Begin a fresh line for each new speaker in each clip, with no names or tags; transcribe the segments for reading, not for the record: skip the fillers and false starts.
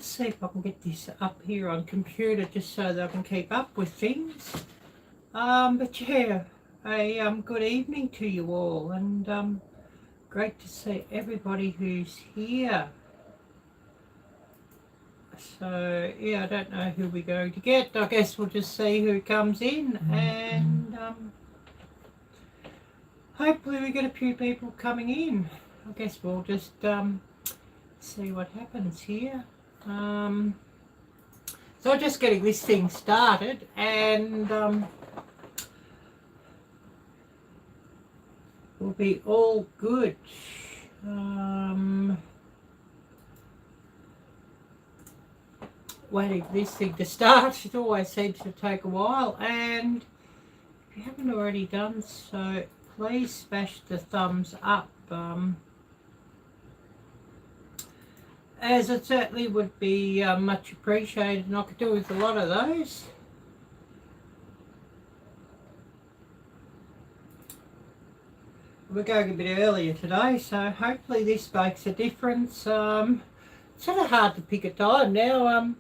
just see if I can get this up here on computer just so that I can keep up with things. But yeah, a good evening to you all, and great to see everybody who's here. So yeah, I don't know who we're going to get. I guess we'll just see who comes in, and hopefully we get a few people coming in. I guess we'll just see what happens here. So I'm just getting this thing started, and we'll be all good. Waiting for this thing to start. It always seems to take a while, and if you haven't already done so, please smash the thumbs up, as it certainly would be much appreciated, and I could do with a lot of those. We're going a bit earlier today, so hopefully this makes a difference. It's sort of hard to pick a time now.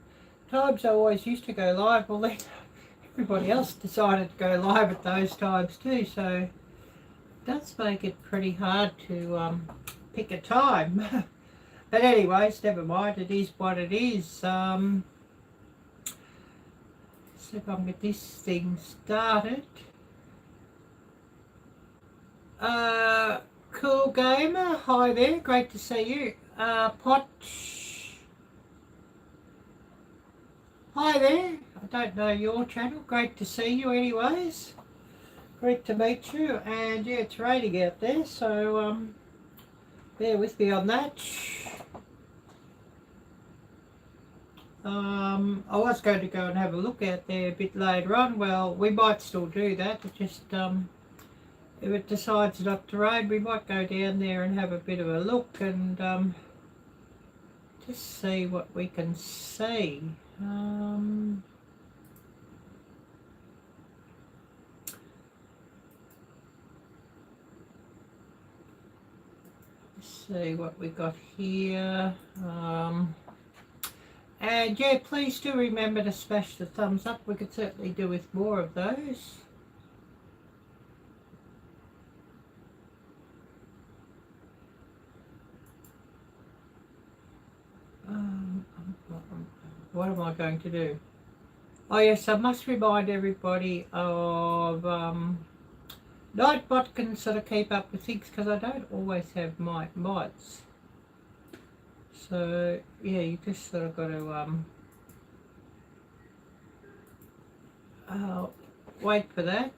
Times I always used to go live, well then everybody else decided to go live at those times too, so it does make it pretty hard to pick a time. But anyways, never mind, it is what it is. See if I can get this thing started. Cool Gamer, hi there, great to see you. Pot, hi there, I don't know your channel, great to see you anyways. Great to meet you, and yeah, it's raining out there, so bear with me on that. I was going to go and have a look out there a bit later on. Well, we might still do that. It just if it decides not to rain, we might go down there and have a bit of a look and just see what we can see. Let's see what we got here. And yeah, please do remember to smash the thumbs up. We could certainly do with more of those. What am I going to do? Oh yes, I must remind everybody of Nightbot can sort of keep up with things because I don't always have my mods. So yeah, you just sort of got to wait for that.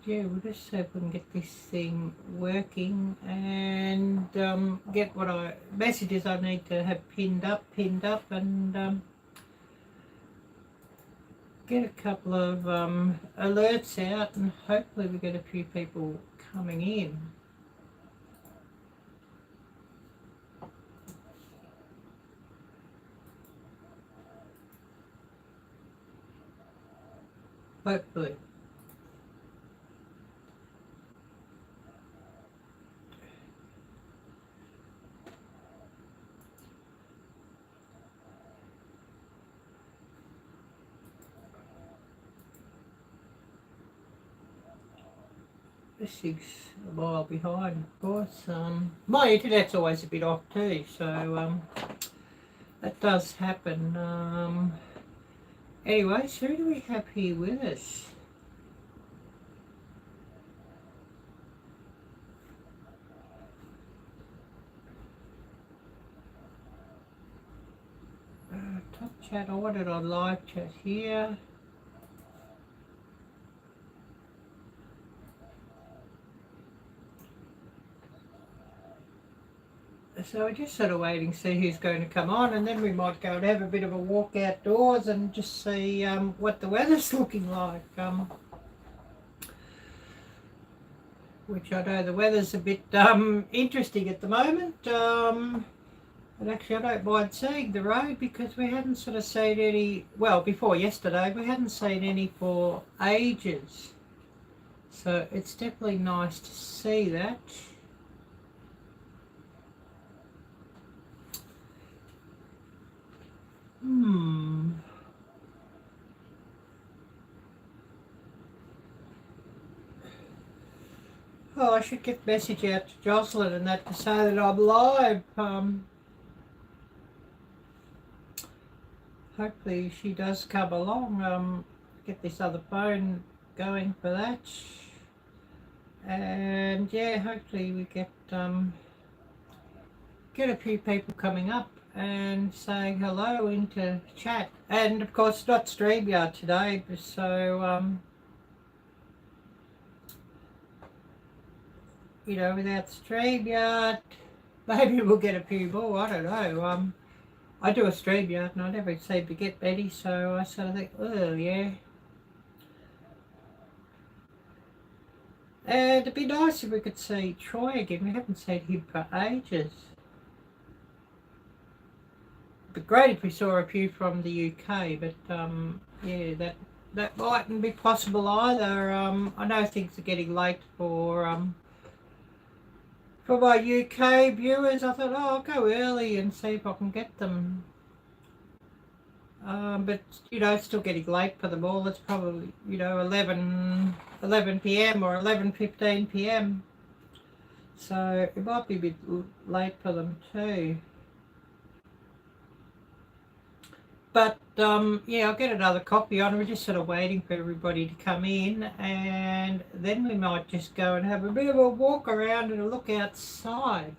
Yeah, we'll just see if we can get this thing working and get what messages I need to have pinned up, and get a couple of alerts out, and hopefully we get a few people coming in. Hopefully. This thing's a mile behind, of course. My internet's always a bit off too, so that does happen. Anyways, who do we have here with us? Top chat, I want it on live chat here. So we're just sort of waiting to see who's going to come on, and then we might go and have a bit of a walk outdoors and just see what the weather's looking like. Which I know the weather's a bit interesting at the moment. And actually I don't mind seeing the road because we hadn't sort of seen any, well, before yesterday we hadn't seen any for ages. So it's definitely nice to see that. Oh, I should get a message out to Jocelyn and that to say that I'm live. Hopefully she does come along. Get this other phone going for that. And yeah, hopefully we get a few people coming up and saying hello into chat. And of course, not StreamYard today, so you know, without StreamYard, maybe we'll get a few more. I don't know. I do a StreamYard and I never seem to get many, so I sort of think, oh yeah. And it'd be nice if we could see Troy again. We haven't seen him for ages. It'd be great if we saw a few from the UK, but yeah, that mightn't be possible either. I know things are getting late for my UK viewers. I thought, oh, I'll go early and see if I can get them. But you know, it's still getting late for them all. It's probably, you know, 11 p.m. or 11:15 p.m. So it might be a bit late for them too. But yeah, I'll get another copy on. We're just sort of waiting for everybody to come in, and then we might just go and have a bit of a walk around and a look outside.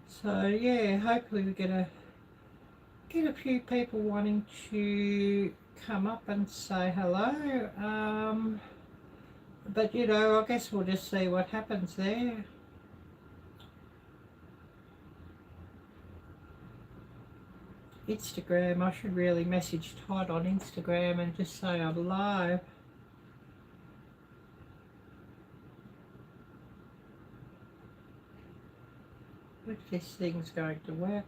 So yeah, hopefully we get a few people wanting to come up and say hello. But you know, I guess we'll just see what happens there. Instagram, I should really message Todd on Instagram and just say I'm live. If this thing's going to work.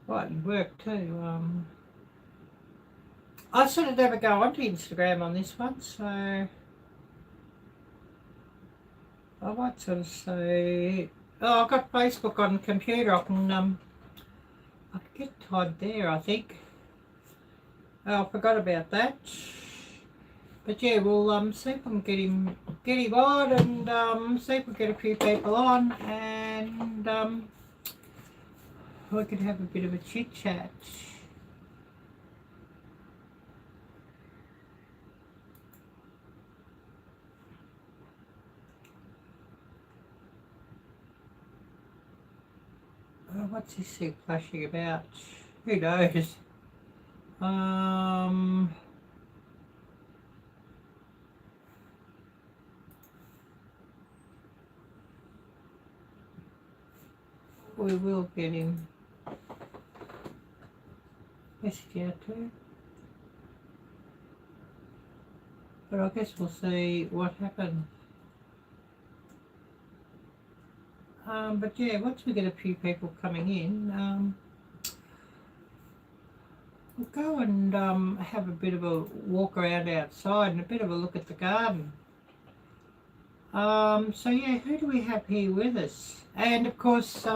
Mightn't work too. I sort of never go onto Instagram on this one, so I might sort of say, oh, I've got Facebook on the computer. I can get Todd there, I think. Oh, I forgot about that. But yeah, we'll see if we can get him on, and see if we get a few people on, and we could have a bit of a chit chat. What's this thing flashing about? Who knows? We will get him message out too. But I guess we'll see what happens. But yeah, once we get a few people coming in, we'll go and have a bit of a walk around outside and a bit of a look at the garden. So yeah, who do we have here with us? And of course,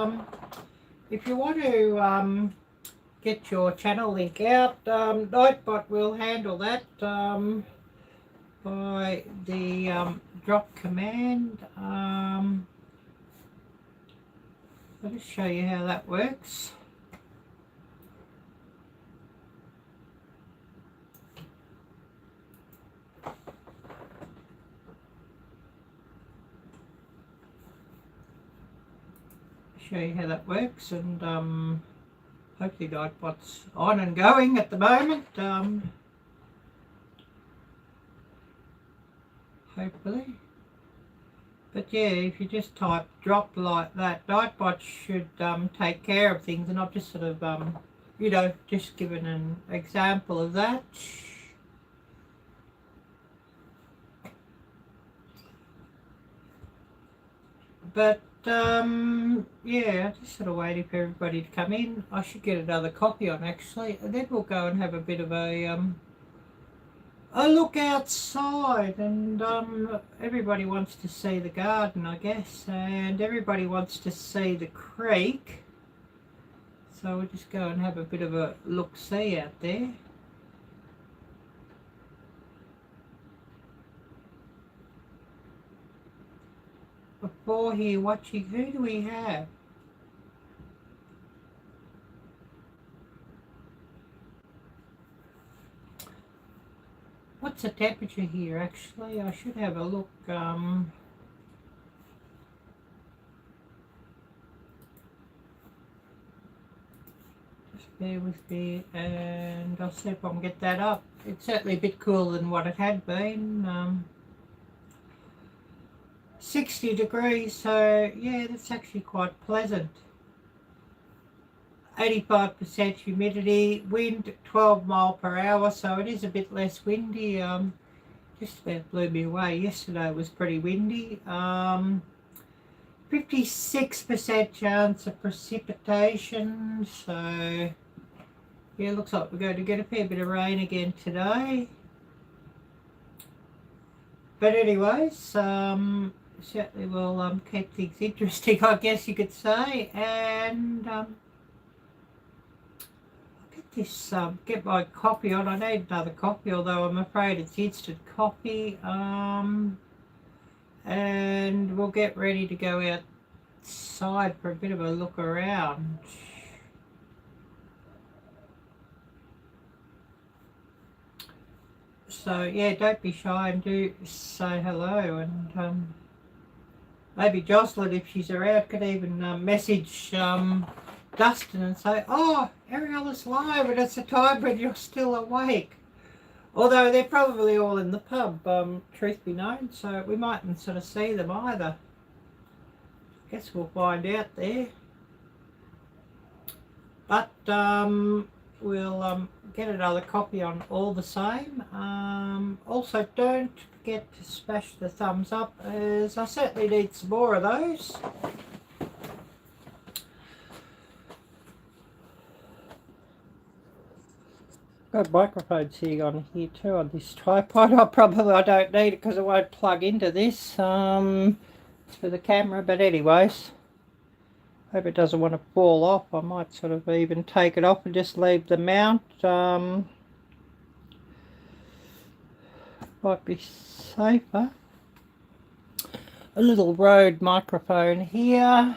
if you want to get your channel link out, Nightbot will handle that by the drop command. I'll just show you how that works. Show you how that works, and hopefully Nightbot's on and going at the moment. Hopefully. But yeah, if you just type drop like that, Nightbot should take care of things, and I've just sort of, you know, just given an example of that. But yeah, just sort of waiting for everybody to come in. I should get another copy on actually, and then we'll go and have a bit of a look outside. And everybody wants to see the garden, I guess, and everybody wants to see the creek. So we'll just go and have a bit of a look-see out there. Before here watching, who do we have? What's the temperature here actually? I should have a look. Just bear with me and I'll see if I can get that up. It's certainly a bit cooler than what it had been. 60 degrees, so yeah, that's actually quite pleasant. 85% humidity, wind 12 mile per hour, so it is a bit less windy. Just about blew me away. Yesterday was pretty windy. 56% chance of precipitation, so yeah, looks like we're going to get a fair bit of rain again today. But anyways, certainly will keep things interesting, I guess you could say. And get my coffee on. I need another coffee, although I'm afraid it's instant coffee. And we'll get ready to go outside for a bit of a look around. So yeah, don't be shy and do say hello. And maybe Jocelyn, if she's around, could even message Dustin and say, oh, Arielle is live and it's a time when you're still awake. Although they're probably all in the pub, truth be known, so we mightn't sort of see them either. Guess we'll find out there. But we'll get another copy on all the same. Also, don't forget to smash the thumbs up, as I certainly need some more of those. Got microphones here on here too on this tripod. I don't need it because it won't plug into this. It's for the camera, but anyways, hope it doesn't want to fall off. I might sort of even take it off and just leave the mount. Might be safer. A little Rode microphone here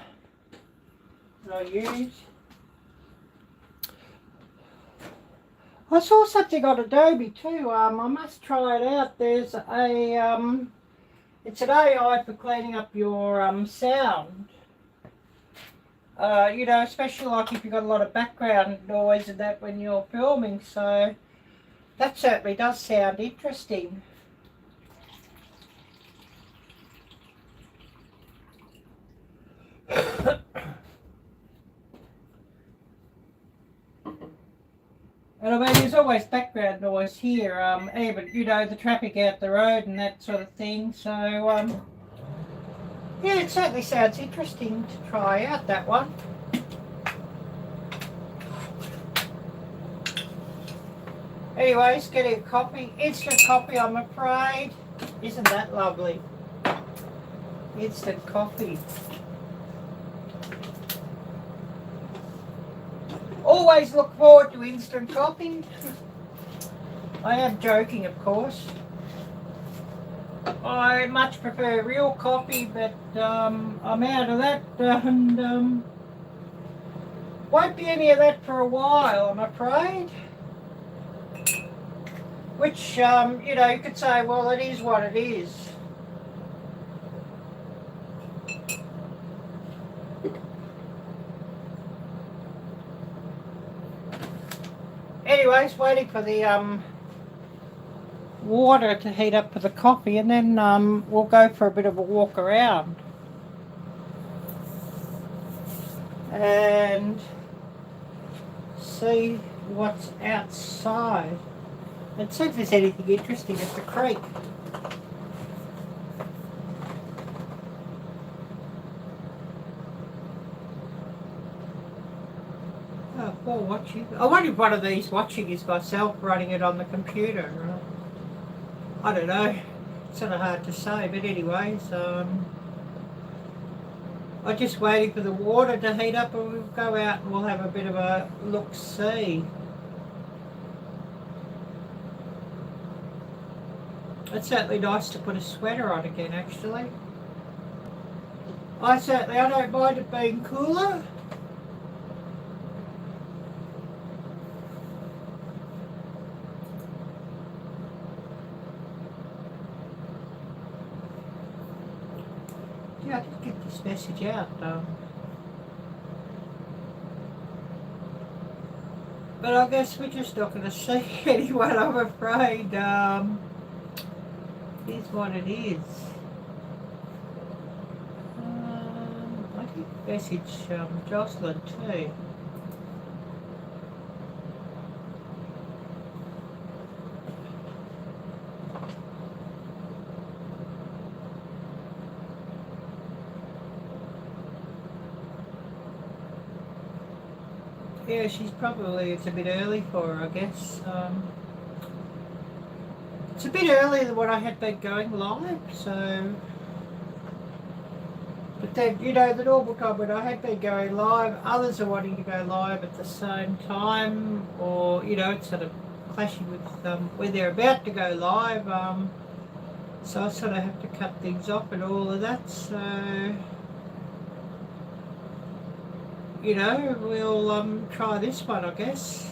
that I use. I saw something on Adobe too. I must try it out. There's a it's an AI for cleaning up your sound. You know, especially like if you've got a lot of background noise and that when you're filming. So that certainly does sound interesting. And I mean, there's always background noise here, even, you know, the traffic out the road and that sort of thing. So, yeah, it certainly sounds interesting to try out that one. Anyways, getting a coffee, instant coffee, I'm afraid. Isn't that lovely? Instant coffee. Always look forward to instant coffee. I am joking, of course. I much prefer real coffee, but I'm out of that, and won't be any of that for a while, I'm afraid. Which, you know, you could say, well, it is what it is. Anyways, waiting for the water to heat up for the coffee, and then we'll go for a bit of a walk around and see what's outside and see if there's anything interesting at the creek. Or watching. I wonder if one of these watching is myself running it on the computer. I don't know. It's sort of hard to say, but anyways, I'm just waiting for the water to heat up and we'll go out and we'll have a bit of a look-see. It's certainly nice to put a sweater on again, actually. I don't mind it being cooler. Yeah, I did get this message out. But I guess we're just not going to see anyone, I'm afraid. Here's what it is. I did message Jocelyn too. Yeah, it's a bit early for her, I guess. It's a bit earlier than what I had been going live, so... But then, you know, the normal time when I had been going live, others are wanting to go live at the same time, or, you know, it's sort of clashing with when they're about to go live, so I sort of have to cut things off and all of that, so... You know, we'll try this one, I guess.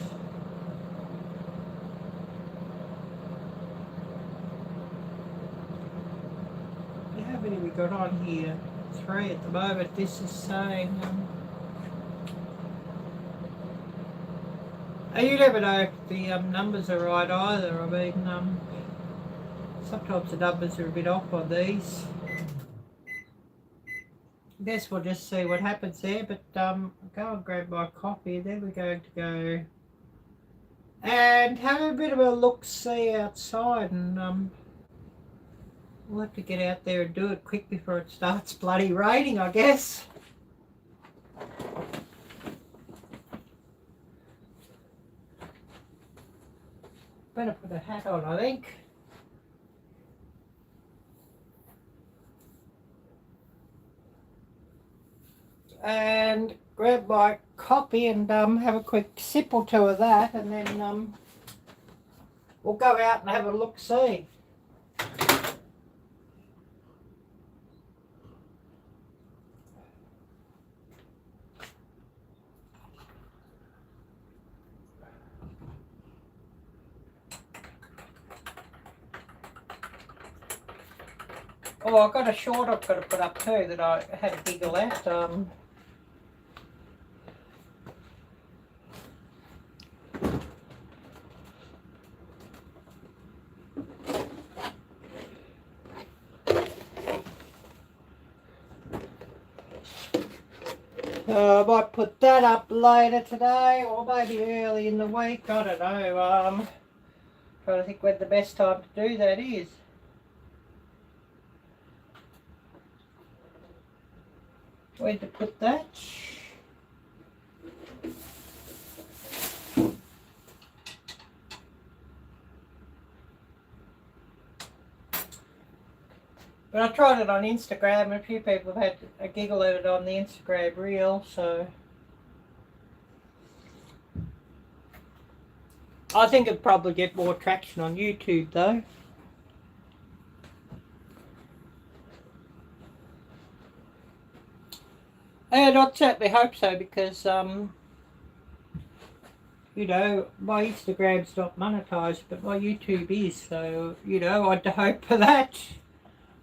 How many we got on here? 3 at the moment. This is saying... you never know if the numbers are right either. I mean, sometimes the numbers are a bit off on these. I guess we'll just see what happens there, but I'll go and grab my coffee and then we're going to go and have a bit of a look-see outside, and we'll have to get out there and do it quick before it starts bloody raining, I guess. Better put a hat on, I think. And grab my coffee and have a quick sip or two of that, and then we'll go out and have a look-see. Oh, I've got a short I've got to put up too that I had a giggle at. I might put that up later today, or maybe early in the week, I don't know. Trying to think when the best time to do that is. Where to put that? But I tried it on Instagram and a few people have had a giggle at it on the Instagram reel, so... I think it'd probably get more traction on YouTube though. And I'd certainly hope so, because, you know, my Instagram's not monetized, but my YouTube is, so, you know, I'd hope for that.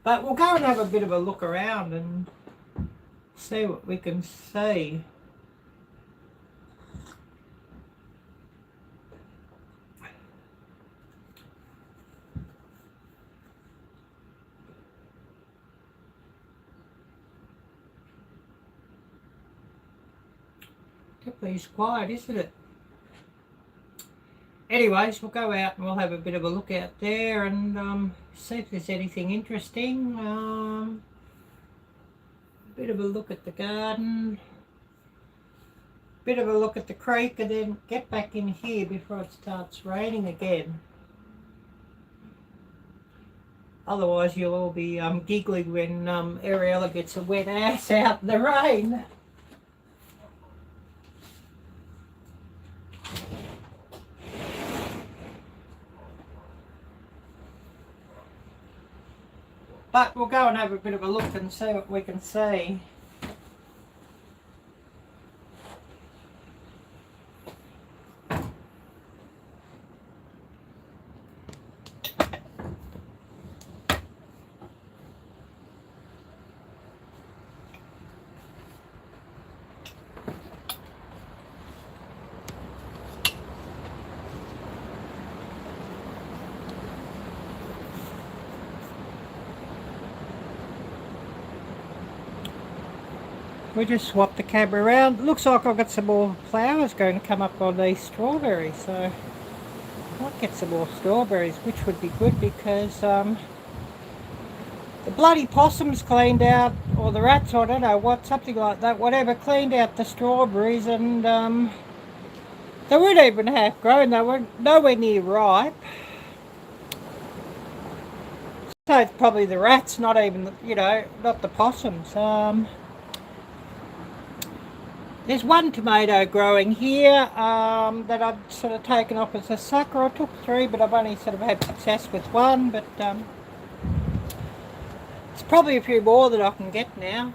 But we'll go and have a bit of a look around and see what we can see. Definitely is quiet, isn't it? Anyways, we'll go out and we'll have a bit of a look out there and see if there's anything interesting. A bit of a look at the garden. bit of a look at the creek and then get back in here before it starts raining again. Otherwise you'll all be giggling when Ariella gets a wet ass out in the rain. But we'll go and have a bit of a look and see what we can see. We just swapped the camera around. Looks like I've got some more flowers going to come up on these strawberries, so I might get some more strawberries, which would be good because the bloody possums cleaned out, or the rats, I don't know what, something like that, whatever, cleaned out the strawberries, and they weren't even half grown, they were nowhere near ripe. So it's probably the rats, not even, you know, not the possums. There's one tomato growing here that I've sort of taken off as a sucker. I took 3, but I've only sort of had success with 1, but it's probably a few more that I can get now.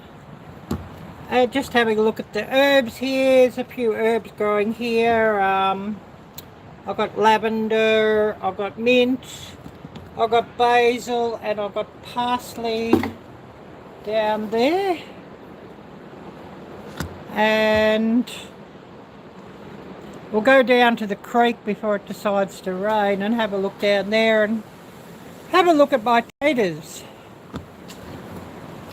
Just having a look at the herbs here. There's a few herbs growing here. I've got lavender, I've got mint, I've got basil, and I've got parsley down there. And we'll go down to the creek before it decides to rain and have a look down there and have a look at my taters.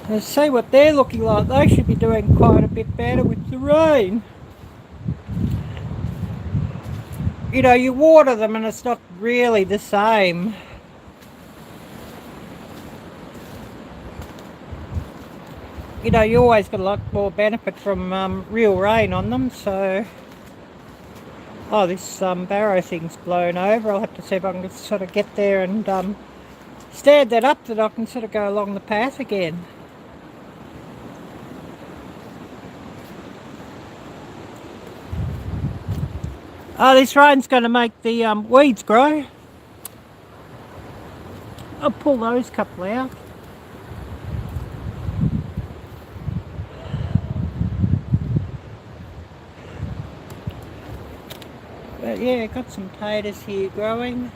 Let's see what they're looking like. They should be doing quite a bit better with the rain. You know, you water them and it's not really the same. You know, you always got a lot more benefit from real rain on them, so... Oh, this barrow thing's blown over. I'll have to see if I can sort of get there and stand that up that I can sort of go along the path again. Oh, this rain's going to make the weeds grow. I'll pull those couple out. But yeah, got some taters here growing.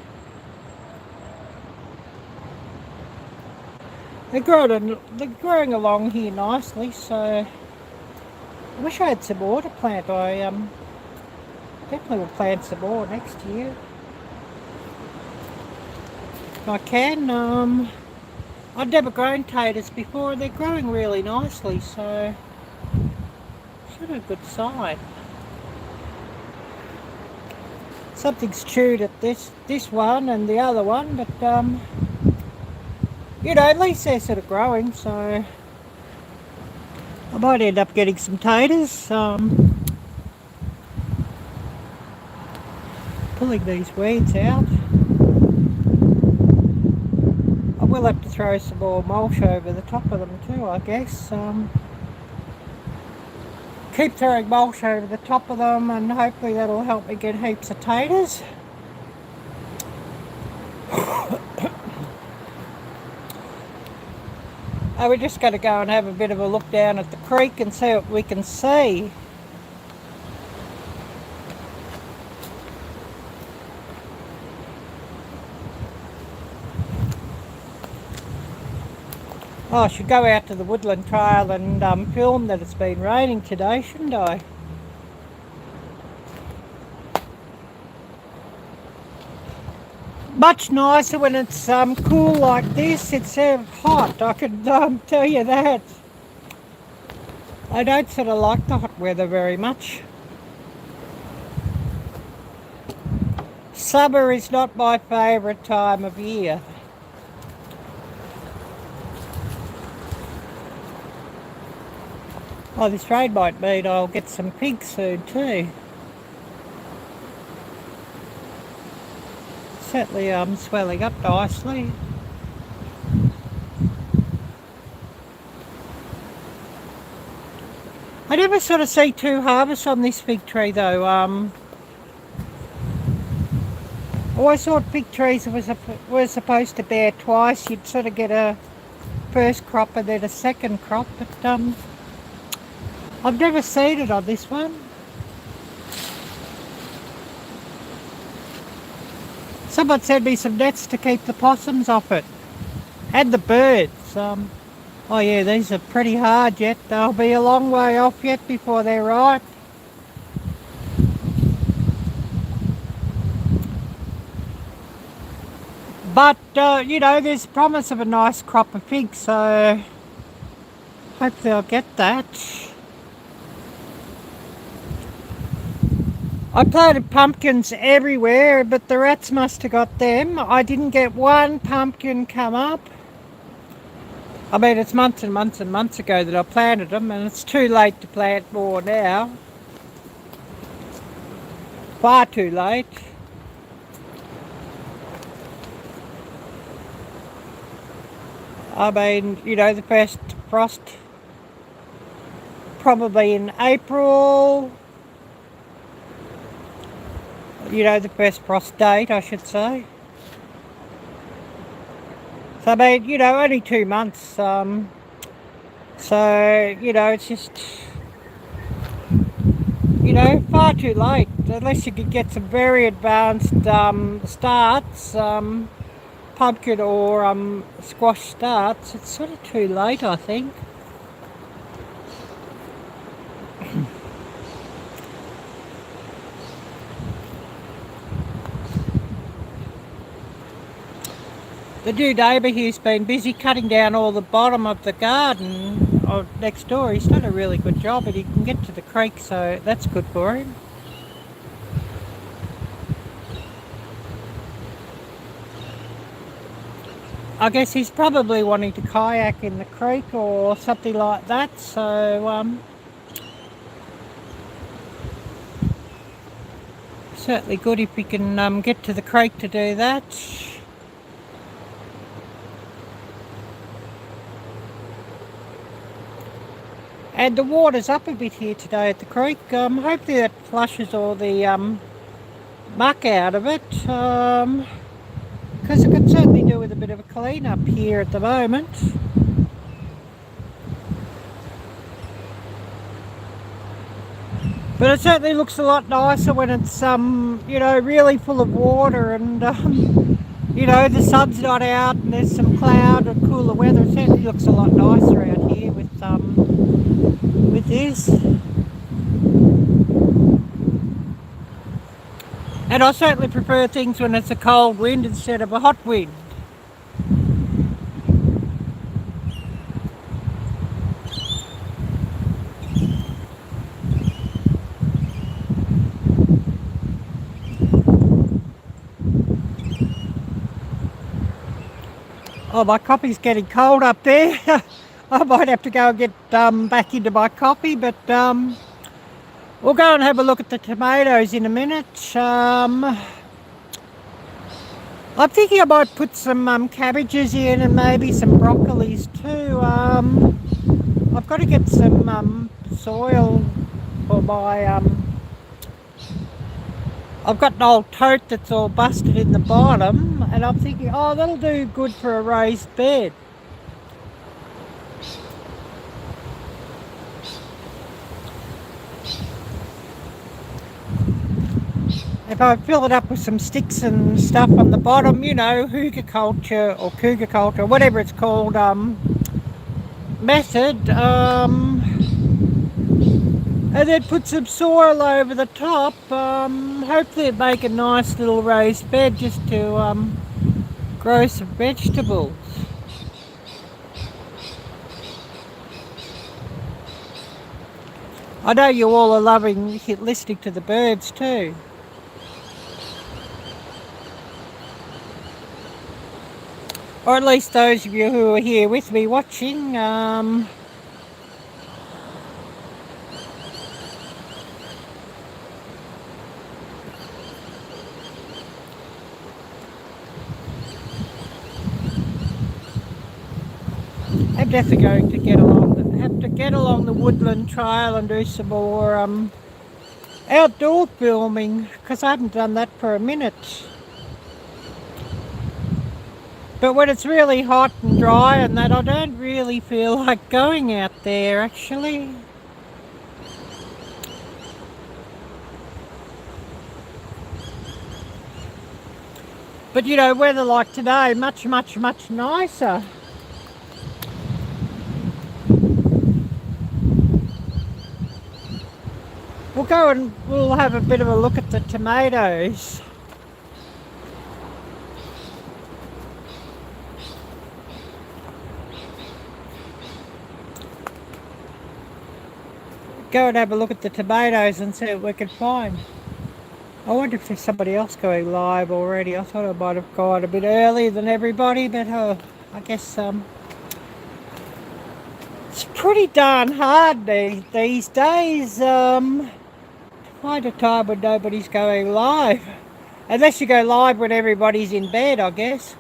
They're growing along here nicely, so I wish I had some more to plant. I definitely will plant some more next year. If I can. I've never grown taters before and they're growing really nicely, so sort of a good sign. Something's chewed at this one and the other one, but you know, at least they're sort of growing, so I might end up getting some taters. Pulling these weeds out. I will have to throw some more mulch over the top of them too, I guess. Keep throwing mulch over the top of them and hopefully that'll help me get heaps of taters. We're just going to go and have a bit of a look down at the creek and see what we can see. Oh, I should go out to the woodland trail and film that it's been raining today, shouldn't I? Much nicer when it's cool like this. It's hot, I can tell you that. I don't sort of like the hot weather very much. Summer is not my favourite time of year. Oh, this rain might mean I'll get some pigs soon too. Certainly swelling up nicely. I never sort of see two harvests on this fig tree though. I always thought fig trees were supposed to bear twice. You'd sort of get a first crop and then a second crop, but I've never seen it on this one. Someone sent me some nets to keep the possums off it and the birds. Oh yeah, these are pretty hard yet. They'll be a long way off yet before they're ripe. But, you know, there's promise of a nice crop of figs, so hopefully I'll get that. I planted pumpkins everywhere, but the rats must have got them. I didn't get one pumpkin come up. I mean, it's months and months and months ago that I planted them, and it's too late to plant more now. Far too late. I mean, you know, the first frost probably in April. You know, the first frost date, I should say. So, I mean, you know, only 2 months. So, you know, it's just, you know, far too late. Unless you could get some very advanced starts, pumpkin or squash starts, it's sort of too late, I think. The new neighbour here's been busy cutting down all the bottom of the garden next door. He's done a really good job, and he can get to the creek, so that's good for him. I guess he's probably wanting to kayak in the creek or something like that, so certainly good if he can get to the creek to do that. And the water's up a bit here today at the creek. Hopefully that flushes all the muck out of it, because it could certainly do with a bit of a clean up here at the moment. But it certainly looks a lot nicer when it's you know, really full of water and you know, the sun's not out and there's some cloud and cooler weather. It certainly looks a lot nicer out here with this. And I certainly prefer things when it's a cold wind instead of a hot wind. Oh, my coffee's getting cold up there. I might have to go and get back into my coffee, but we'll go and have a look at the tomatoes in a minute. I'm thinking I might put some cabbages in and maybe some broccolis too. I've got to get some soil for my... I've got an old tote that's all busted in the bottom, and I'm thinking, oh, that'll do good for a raised bed. If I fill it up with some sticks and stuff on the bottom, you know, hugelkultur or cougar-culture, whatever it's called, method, and then put some soil over the top, hopefully it'd make a nice little raised bed just to grow some vegetables. I know you all are loving listening to the birds too. Or at least those of you who are here with me watching. I'm definitely going to get along, have to get along the woodland trail and do some more outdoor filming, because I haven't done that for a minute. But when it's really hot and dry and that, I don't really feel like going out there actually. But you know, weather like today, much nicer. We'll go and we'll have a bit of a look at the tomatoes. Go and have a look at the tomatoes and see what we can find. I wonder if there's somebody else going live already. I thought I might have gone a bit earlier than everybody, but I guess it's pretty darn hard these days to find a time when nobody's going live. Unless you go live when everybody's in bed, I guess.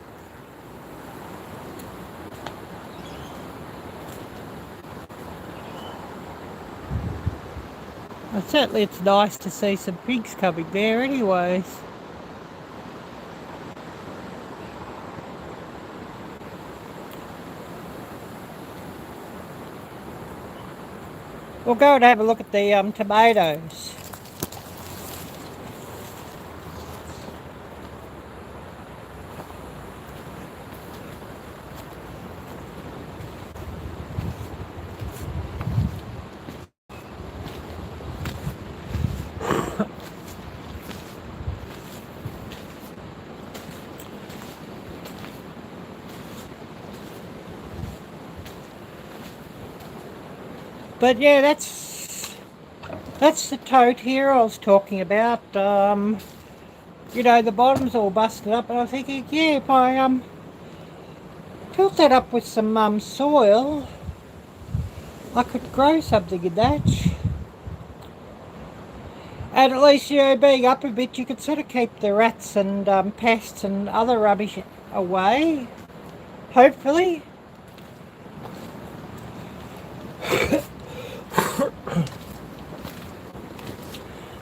Well, certainly it's nice to see some pigs coming there anyways. We'll go and have a look at the tomatoes. But yeah, that's the tote here I was talking about. You know, the bottom's all busted up, and I was thinking, yeah, if I filled that up with some soil, I could grow something in that. And at least, you know, being up a bit, you could sort of keep the rats and pests and other rubbish away, hopefully.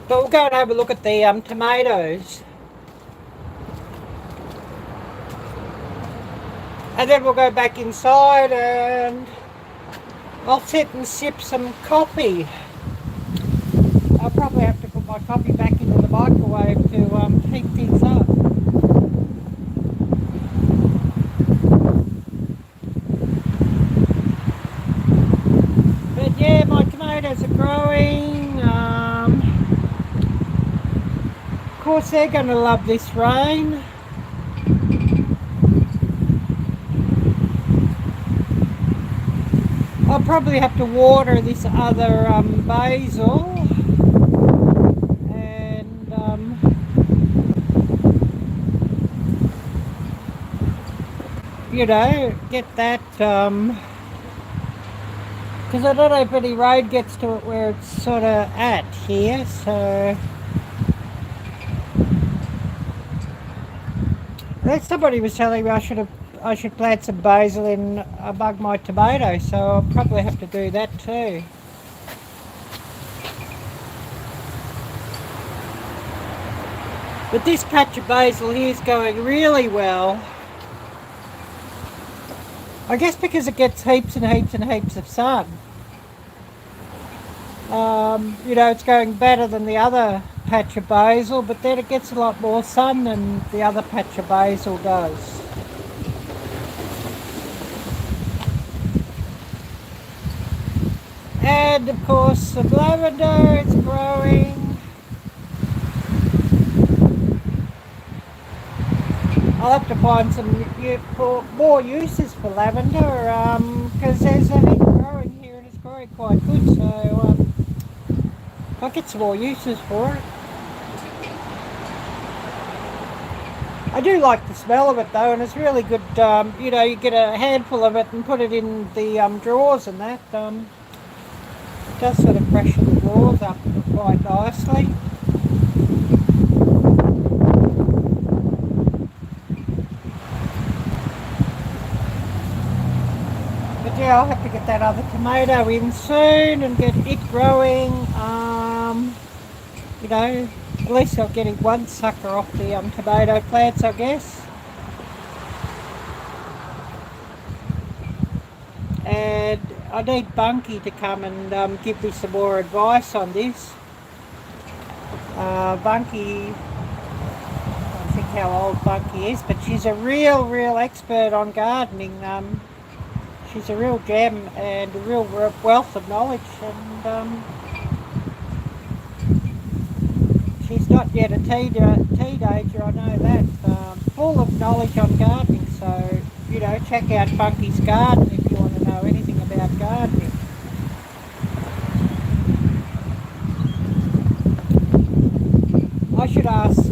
But we'll go and have a look at the tomatoes. And then we'll go back inside and I'll sit and sip some coffee. I'll probably have to put my coffee back into the microwave to heat things up. But yeah, my tomatoes are growing. Of course, they're going to love this rain. I'll probably have to water this other basil and you know, get that because I don't know if any road gets to it where it's sort of at here, so somebody was telling me I should plant some basil in above my tomato, so I'll probably have to do that too. But this patch of basil here is going really well. I guess because it gets heaps and heaps and heaps of sun. You know, it's going better than the other patch of basil, but then it gets a lot more sun than the other patch of basil does. And of course some lavender, it's growing. I'll have to find some more uses for lavender because there's a heap growing here and it's growing quite good, so I'll get some more uses for it. I do like the smell of it though, and it's really good. You know, you get a handful of it and put it in the drawers and that. It does sort of freshen the drawers up quite nicely. But yeah, I'll have to get that other tomato in soon and get it growing. You know, at least I'm getting one sucker off the tomato plants, I guess. And I need Bunky to come and give me some more advice on this. Bunky, I don't think how old Bunky is, but she's a real expert on gardening. She's a real gem and a real wealth of knowledge, and she's not yet a teenager, I know that. Full of knowledge on gardening, so, you know, check out Bunky's Garden if you want to know anything about gardening. I should ask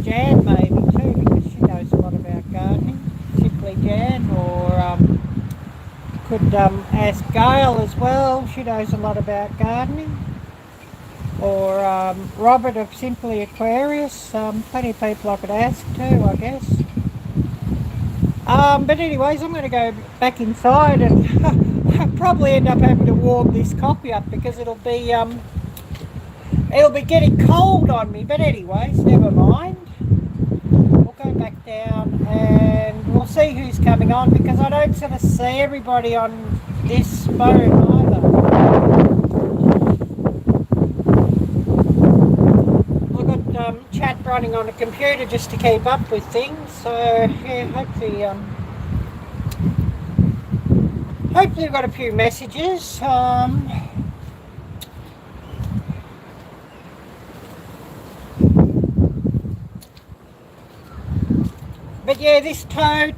Jan maybe too, because she knows a lot about gardening. Simply Jan, or could ask Gail as well. She knows a lot about gardening. Or Robert of Simply Aquarius. Plenty of people I could ask too, I guess. But anyways, I'm going to go back inside and I'll probably end up having to warm this coffee up because it'll be getting cold on me. But anyways, never mind. We'll go back down and we'll see who's coming on, because I don't sort of see everybody on this phone either. I've got chat running on a computer just to keep up with things, so yeah, hopefully we've got a few messages. But yeah, this tote,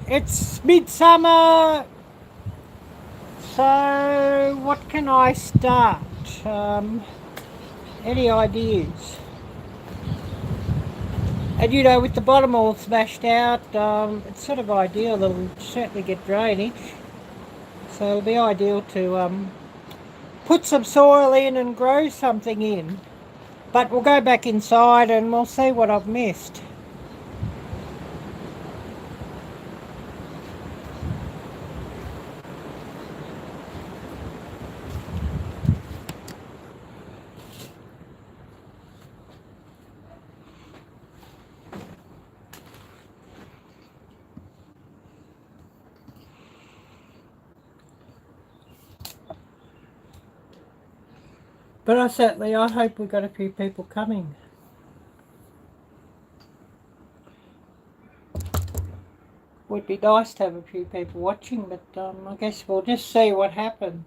it's midsummer, so what can I start? Any ideas? And you know, with the bottom all smashed out, it's sort of ideal. It'll certainly get drainage, so it'll be ideal to put some soil in and grow something in. But we'll go back inside and we'll see what I've missed. But I hope we've got a few people coming. Would be nice to have a few people watching, but I guess we'll just see what happens.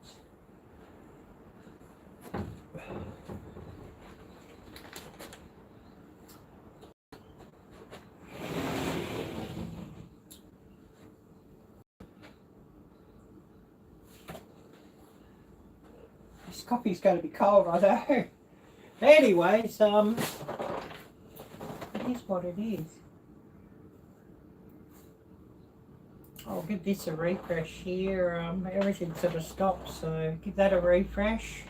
This coffee's going to be cold, I know. Anyways, it is what it is. I'll give this a refresh here. Everything sort of stopped, so give that a refresh.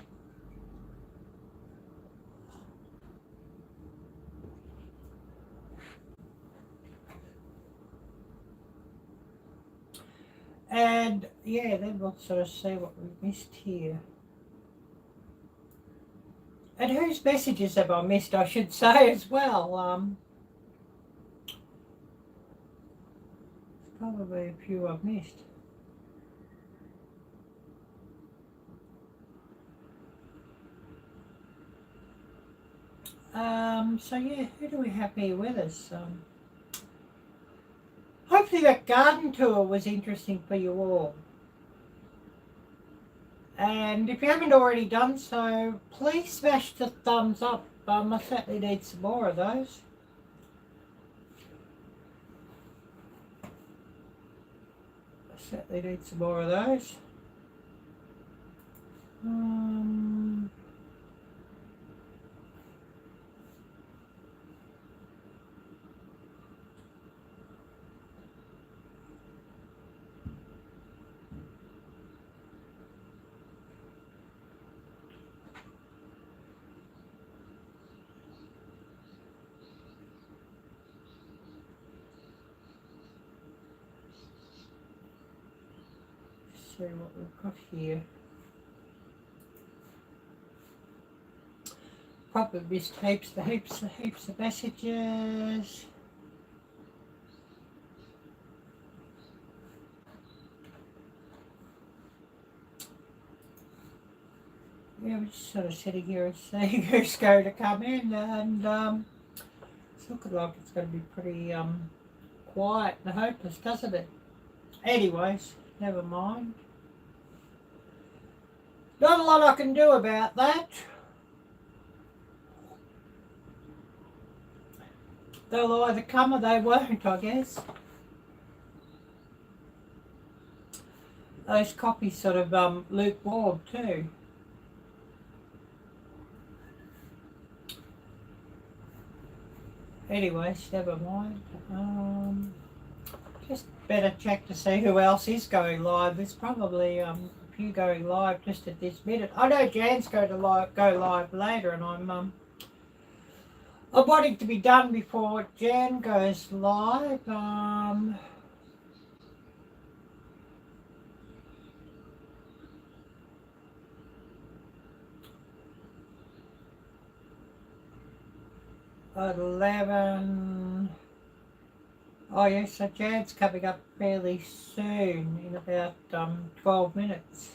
And yeah, then we'll sort of see what we missed here. And whose messages have I missed, I should say, as well. Probably a few I've missed. So yeah, who do we have here with us? Hopefully that garden tour was interesting for you all. And if you haven't already done so, please smash the thumbs up. I certainly need some more of those. Certainly need some more of those. see what we've got here. Probably missed heaps of messages. Yeah, we're just sort of sitting here and seeing who's going to come in, and it's looking like it's going to be pretty quiet and hopeless, doesn't it? Anyways, never mind. Not a lot I can do about that. They'll either come or they won't, I guess. Those copies sort of lukewarm too. Anyways, never mind. Just better check to see who else is going live. There's probably a few going live just at this minute. I know Jan's going to go live later, and I'm wanting to be done before Jan goes live. 11. Oh yes, so Jan's coming up fairly soon, in about 12 minutes.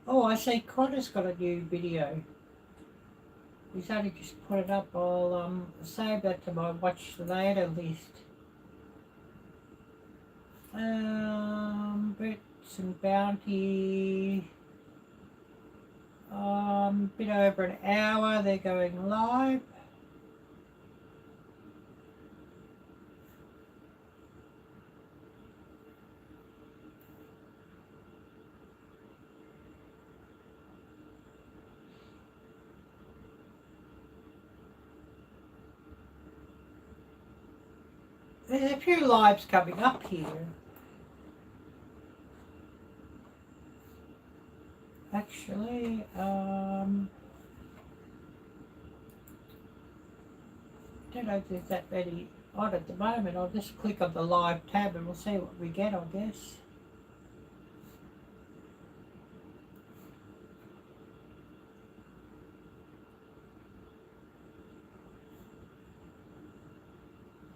Oh, I see Connor's got a new video. He's only just put it up. I'll save that to my watch later list. Bits and Bounty. Bit over an hour, they're going live. There's a few lives coming up here. Actually, I don't know if there's that many on at the moment. I'll just click on the live tab and we'll see what we get, I guess.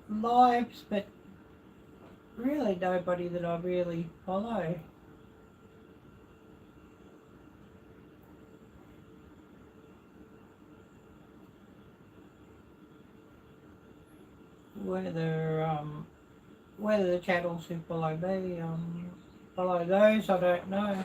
Lives, but really nobody that I really follow. Whether the channels who follow me follow those, I don't know.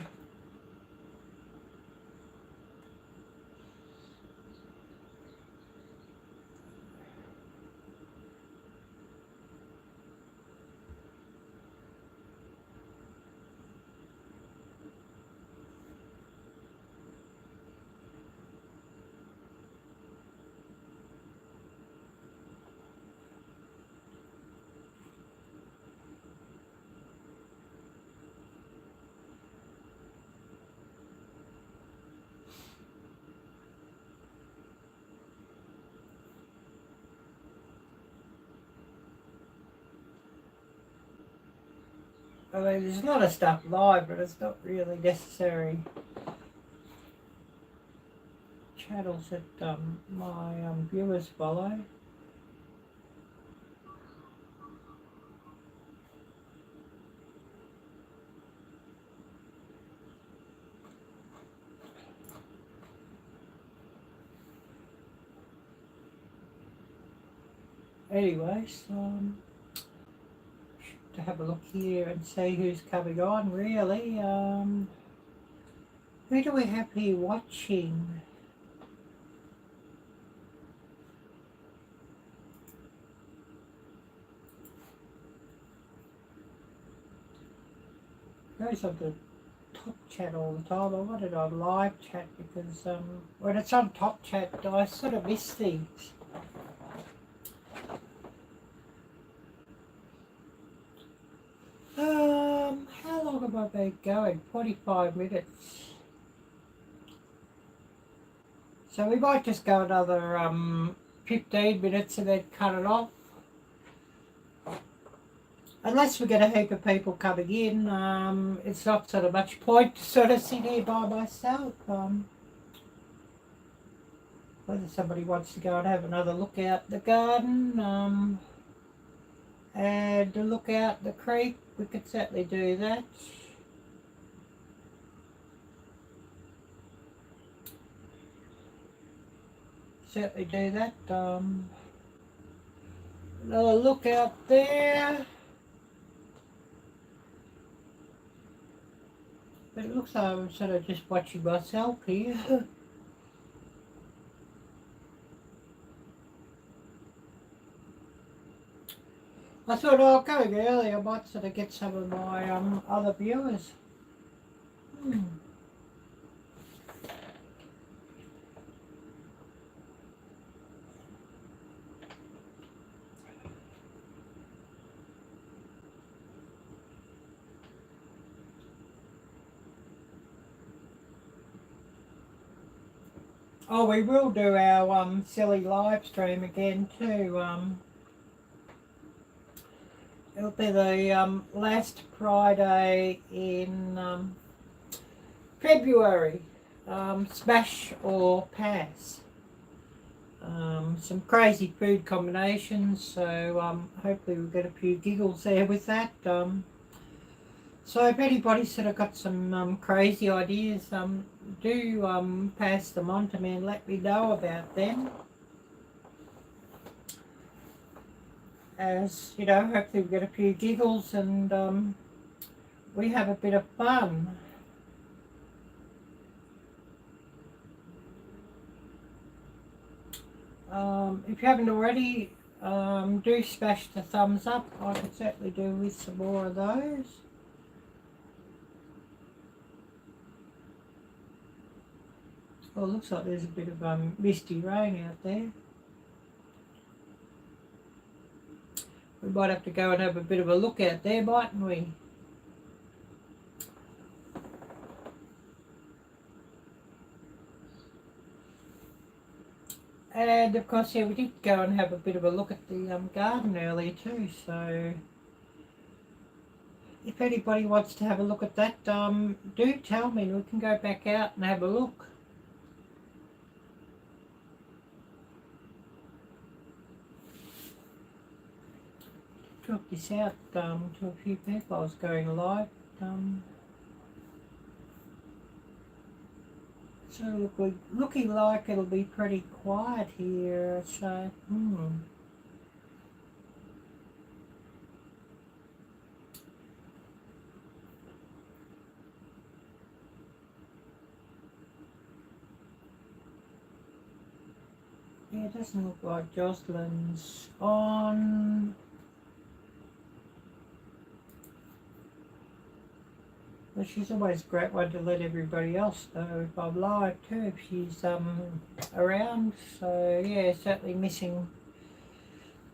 I mean, there's a lot of stuff live, but it's not really necessary channels that my viewers follow. Anyways, to have a look here and see who's coming on, really. Who do we have here watching? Goes on the top chat all the time. I wanted on live chat because when it's on top chat, I sort of miss things. How long have I been going? 45 minutes. So we might just go another 15 minutes and then cut it off. unless we get a heap of people coming in, it's not sort of much point to sort of sit here by myself. Whether somebody wants to go and have another look out the garden and to look out the creek, we could certainly do that. Certainly do that. Another look out there. But it looks like I'm sort of just watching myself here. I thought, oh, going early, I might sort of get some of my other viewers. Oh, we will do our silly live stream again too. It'll be the last Friday in February. Smash or pass. Some crazy food combinations, so hopefully we'll get a few giggles there with that. So if anybody's sort of got some crazy ideas, do pass them on to me and let me know about them. As you know, hopefully we get a few giggles and we have a bit of fun. If you haven't already, do smash the thumbs up. I could certainly do with some more of those. Well, it looks like there's a bit of misty rain out there. We might have to go and have a bit of a look out there, mightn't we? And of course, yeah, we did go and have a bit of a look at the garden earlier too, so if anybody wants to have a look at that, do tell me and we can go back out and have a look. Took this out to a few people. I was going live. So looking like it'll be pretty quiet here. So yeah, it doesn't look like Jocelyn's on. But she's always a great one to let everybody else know if I'm live too, if she's around. So yeah, certainly missing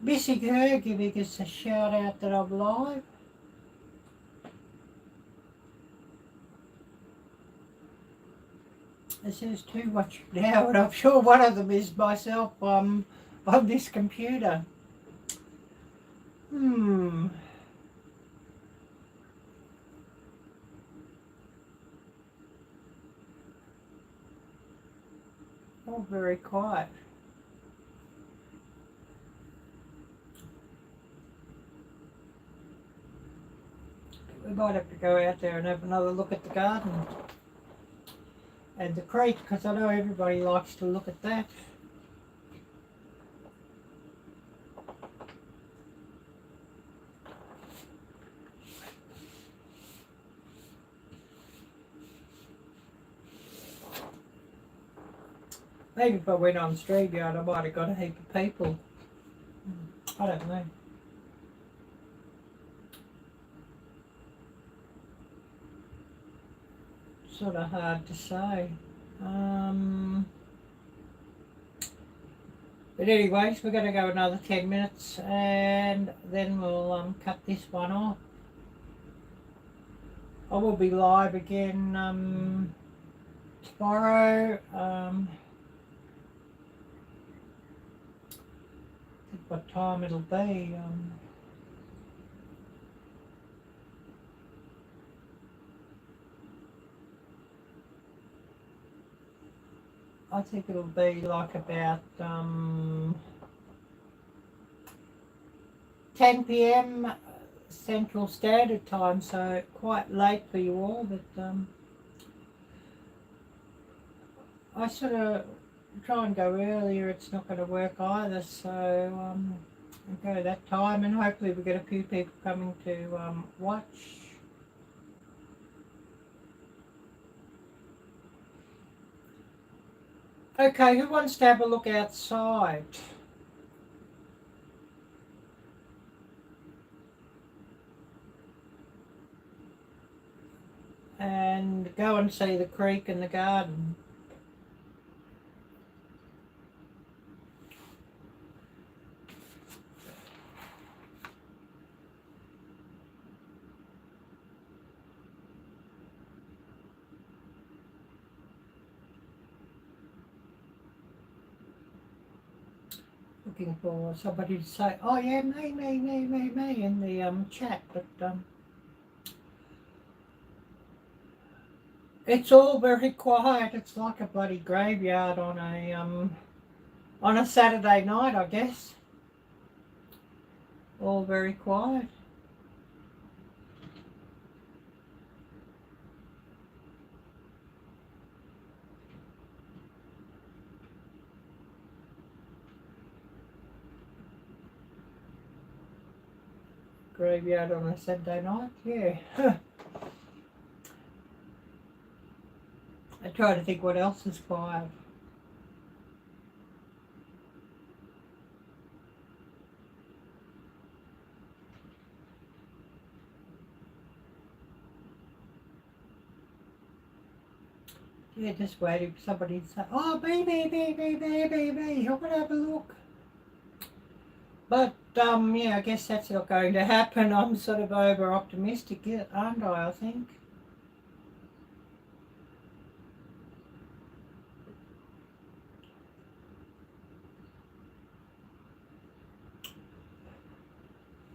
her, giving us a shout out that I'm live. It says two watching now, and I'm sure one of them is myself on this computer. All very quiet. We might have to go out there and have another look at the garden and the creek, because I know everybody likes to look at that. Maybe if I went on StreamYard I might have got a heap of people. I don't know. Sort of hard to say. But anyways, we're going to go another 10 minutes and then we'll cut this one off. I will be live again tomorrow. What time it'll be. I think it'll be like about 10 p.m. Central Standard Time, so quite late for you all, but I sort of try and go earlier. It's not going to work either, so I'll go that time, and hopefully we get a few people coming to watch. Okay, who wants to have a look outside? And go and see the creek and the garden. Looking for somebody to say, oh yeah, me in the chat, but it's all very quiet. It's like a bloody graveyard on a Saturday night, I guess. All very quiet. Graveyard on a Saturday night, yeah. I try to think what else is quiet. Yeah, just waiting for somebody to say, oh, me, I want to have a look. But, yeah, I guess that's not going to happen. I'm sort of over-optimistic, aren't I think?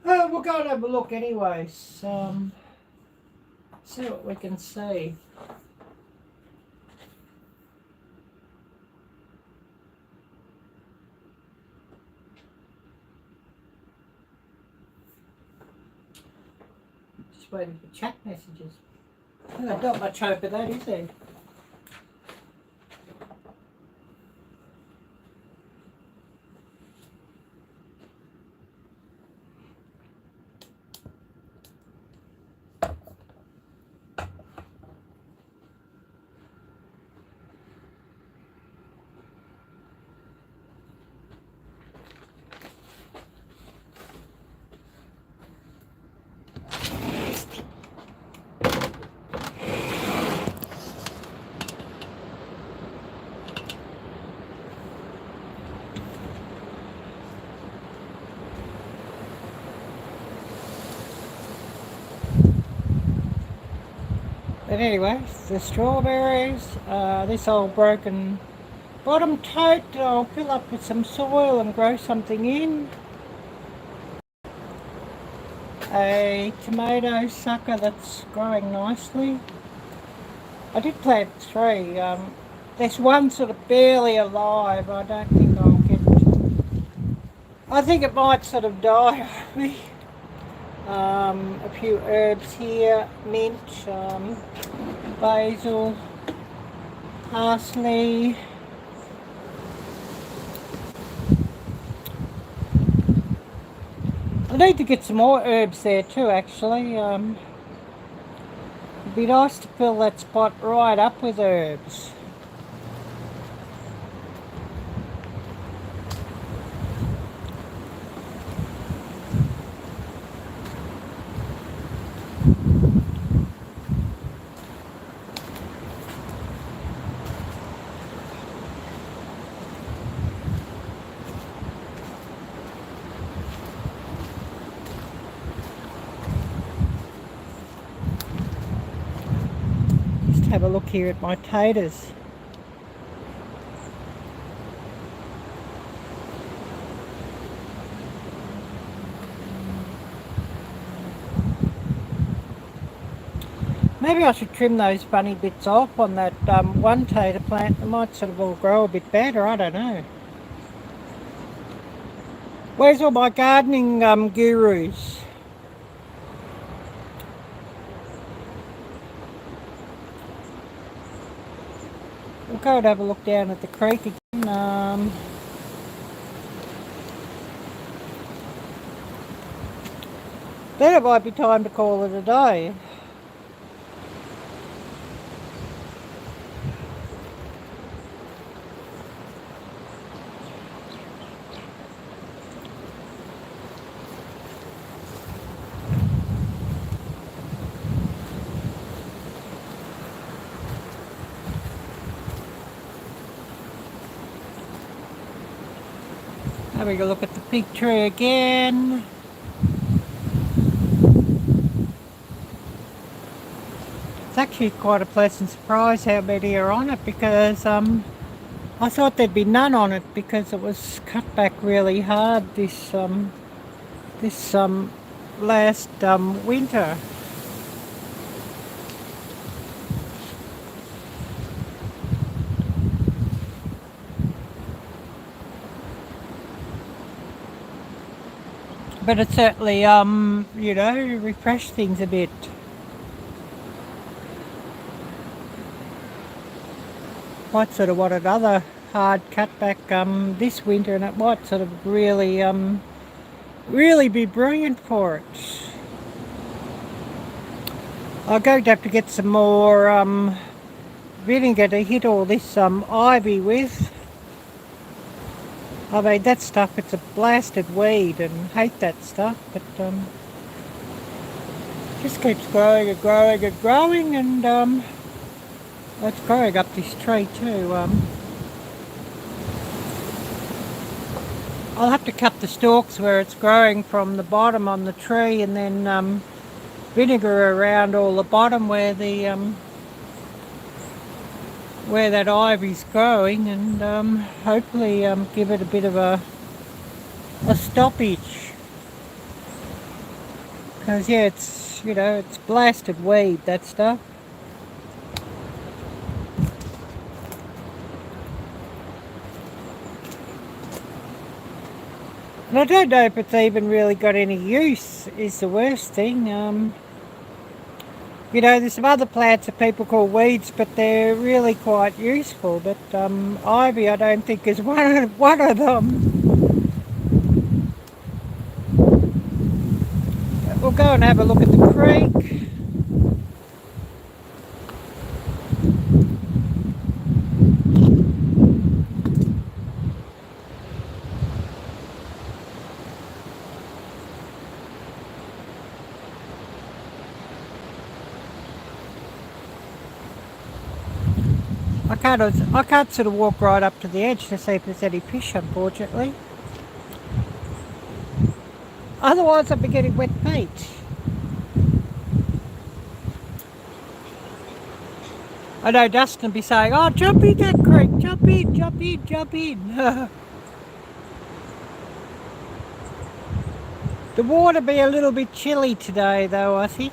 We'll go and have a look anyways. See what we can see. Just waiting for chat messages. There's not much hope of that, is there? But anyway, the strawberries, this old broken bottom tote, I'll fill up with some soil and grow something in. A tomato sucker that's growing nicely. I did plant 3. There's one sort of barely alive. I don't think I'll get... I think it might sort of die on me. A few herbs here, mint, basil, parsley. I need to get some more herbs there too, actually. It'd be nice to fill that spot right up with herbs. Have a look here at my taters. Maybe I should trim those funny bits off on that one tater plant. It might sort of all grow a bit better, I don't know. Where's all my gardening gurus? We'll go and have a look down at the creek again. Then it might be time to call it a day. Having a look at the fig tree again. It's actually quite a pleasant surprise how many are on it, because I thought there'd be none on it because it was cut back really hard this last winter. But it certainly, you know, refreshed things a bit. Might sort of want another hard cutback this winter, and it might sort of really, really be brilliant for it. I'm going to have to get some more vinegar to hit all this ivy with. I mean, that stuff, it's a blasted weed, and hate that stuff, but just keeps growing and growing and growing, and it's growing up this tree too. I'll have to cut the stalks where it's growing from the bottom on the tree, and then vinegar around all the bottom where the where that ivy's growing, and hopefully give it a bit of a stoppage, because yeah, it's, you know, it's blasted weed, that stuff. And I don't know if it's even really got any use, is the worst thing. You know, there's some other plants that people call weeds, but they're really quite useful. But ivy, I don't think, is one of them. We'll go and have a look at the creek. I can't sort of walk right up to the edge to see if there's any fish, unfortunately. Otherwise I'd be getting wet feet. I know Dustin will be saying, oh, jump in that creek, jump in, jump in, jump in. The water be a little bit chilly today though, I think.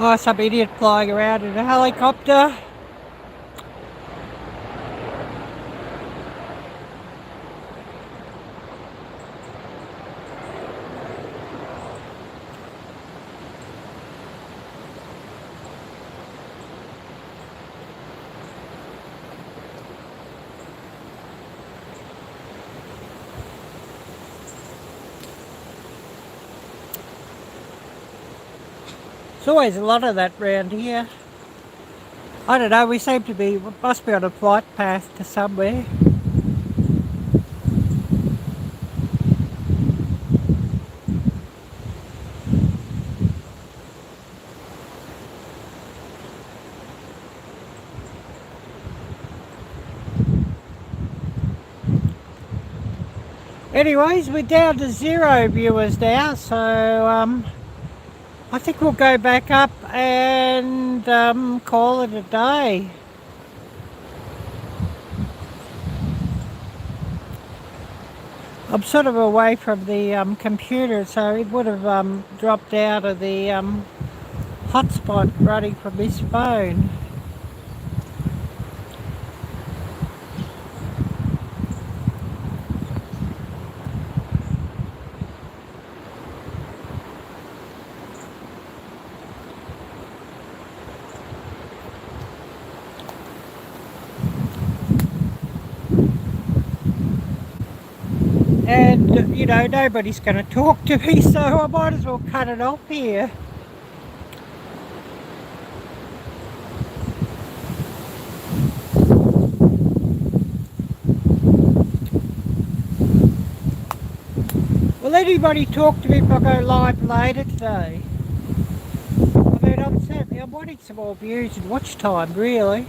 Oh, some idiot flying around in a helicopter. There's always a lot of that round here. I don't know, we seem to be, must be on a flight path to somewhere. Anyways, we're down to 0 viewers now, so I think we'll go back up and call it a day. I'm sort of away from the computer, so it would have dropped out of the hotspot running from this phone. And, you know, nobody's going to talk to me, so I might as well cut it off here. Will anybody talk to me if I go live later today? I mean, I'm wanting some more views and watch time, really.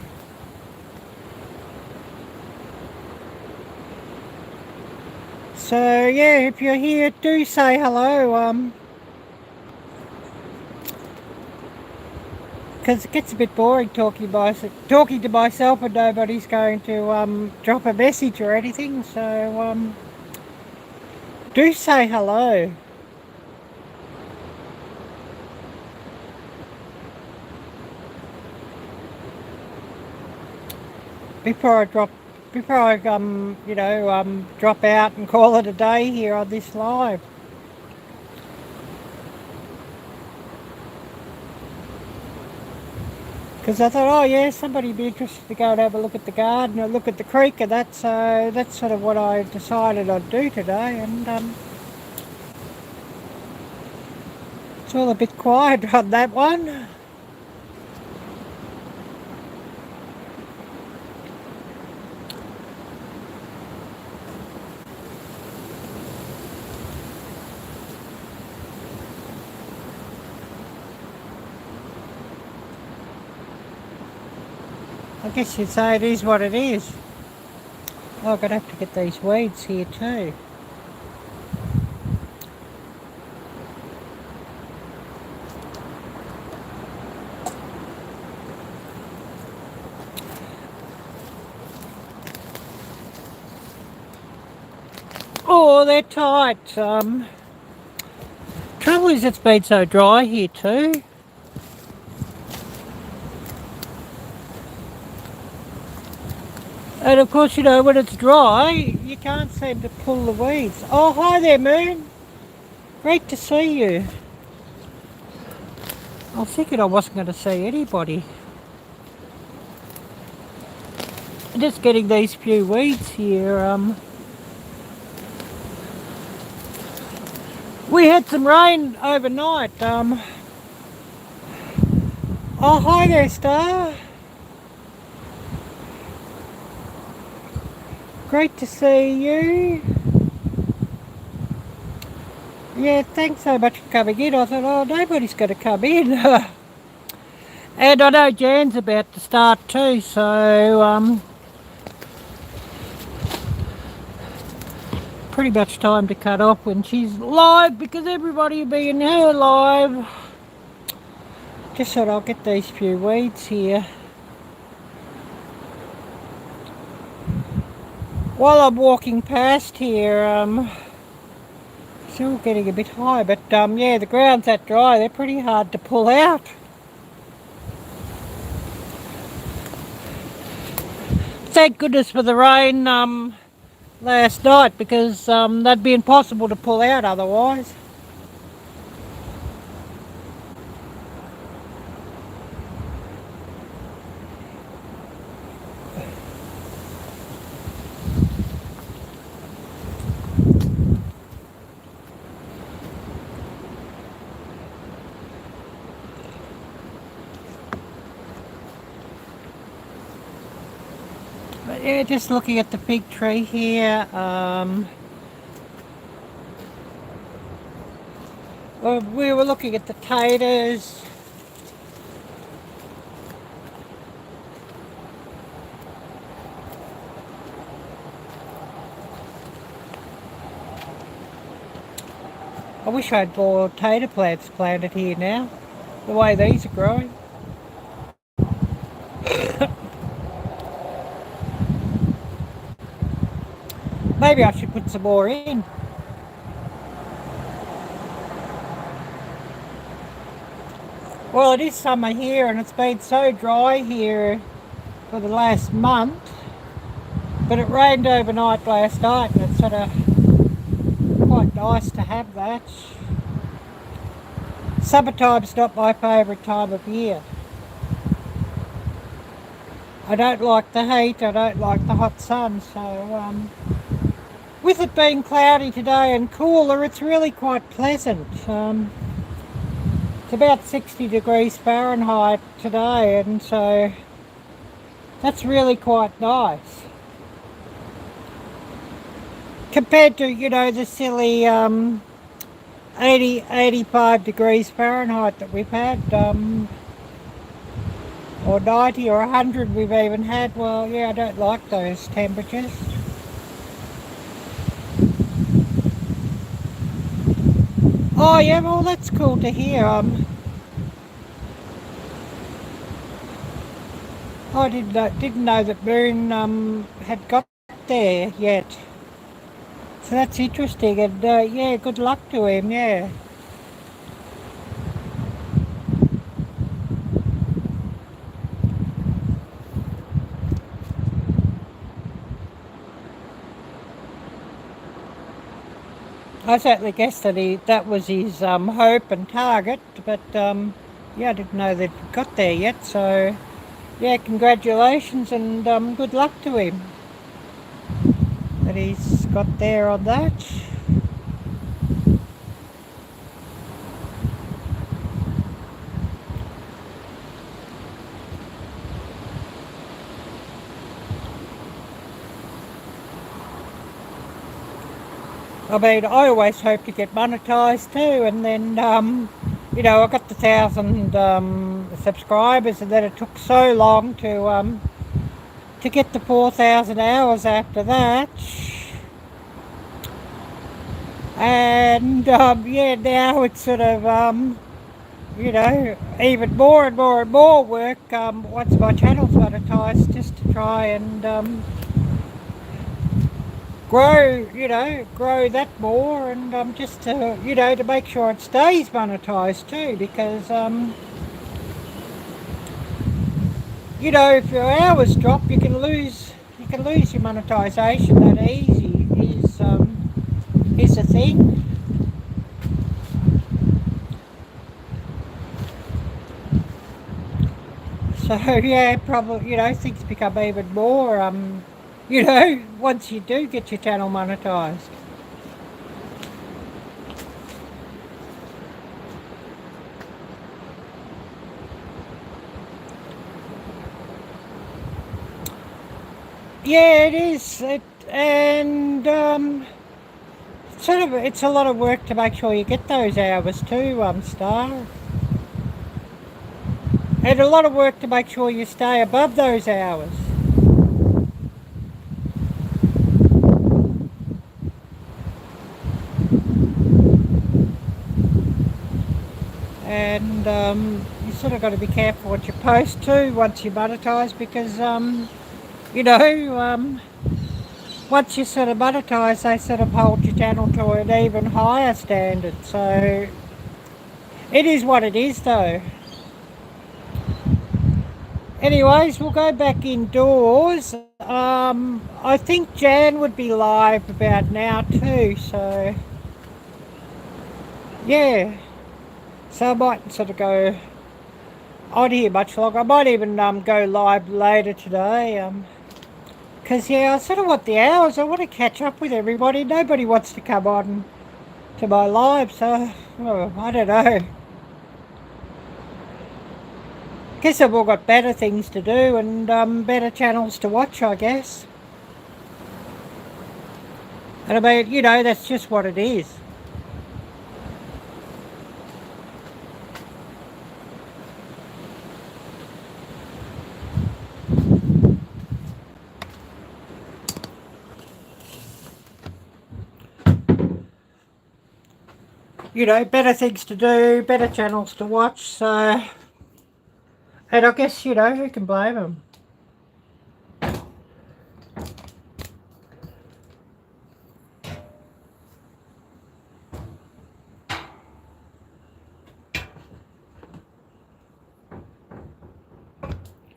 So, yeah, if you're here, do say hello, because it gets a bit boring talking to myself and nobody's going to drop a message or anything, so do say hello. Before I drop out and call it a day here on this live. Because I thought, oh yeah, somebody would be interested to go and have a look at the garden or look at the creek, and that's sort of what I decided I'd do today. And it's all a bit quiet on that one. I guess you'd say it is what it is. Oh, I'm going to have to get these weeds here too. Oh, they're tight. Trouble is it's been so dry here too. And of course, you know, when it's dry, you can't seem to pull the weeds. Oh, hi there, Moon. Great to see you. I was thinking I wasn't going to see anybody. Just getting these few weeds here. We had some rain overnight. Oh, hi there, Star. Great to see you. Yeah, thanks so much for coming in. I thought, oh, nobody's going to come in. And I know Jan's about to start too, so pretty much time to cut off when she's live, because everybody will be in her live. Just thought I'll get these few weeds here. While I'm walking past here, still getting a bit high, but yeah, the ground's that dry, they're pretty hard to pull out. Thank goodness for the rain last night, because that'd be impossible to pull out otherwise. But yeah, just looking at the fig tree here. We were looking at the taters. I wish I had more potato plants planted here now, the way these are growing. Maybe I should put some more in. Well, it is summer here and it's been so dry here for the last month, but it rained overnight last night and it's sort of quite nice to have that. Summertime's not my favourite time of year. I don't like the heat, I don't like the hot sun, so with it being cloudy today and cooler, it's really quite pleasant. It's about 60 degrees Fahrenheit today, and so that's really quite nice. Compared to, you know, the silly 85 degrees Fahrenheit that we've had, or 90 or 100 we've even had. Well, yeah, I don't like those temperatures. Oh yeah, well that's cool to hear. I didn't know that Moon had got there yet. So that's interesting, and yeah, good luck to him. Yeah. I certainly guessed that that was his hope and target, but yeah, I didn't know they'd got there yet. So yeah, congratulations and good luck to him that he's got there on that. I mean, I always hope to get monetised too, and then, you know, I got the 1,000 subscribers, and then it took so long to get the 4,000 hours after that. And yeah, now it's sort of, you know, even more and more and more work once my channel's monetised, just to try and grow, you know, grow that more, and just to, you know, to make sure it stays monetised too, because you know, if your hours drop, you can lose your monetisation that easy. Is the thing. So yeah, probably, you know, things become even more you know, once you do get your channel monetised. Yeah, it is. And it's a lot of work to make sure you get those hours too, Star. And a lot of work to make sure you stay above those hours. And you sort of got to be careful what you post too once you monetise, because you know, once you sort of monetise, they sort of hold your channel to an even higher standard. So it is what it is though. Anyways, we'll go back indoors. I think Jan would be live about now too, so yeah. So I might sort of go on here much longer. I might even go live later today. Because yeah, I sort of want the hours. I want to catch up with everybody. Nobody wants to come on to my live, so well, I don't know. Guess I've all got better things to do and better channels to watch, I guess. And I mean, you know, that's just what it is. you know, better things to do, better channels to watch, so, and I guess, you know, who can blame them?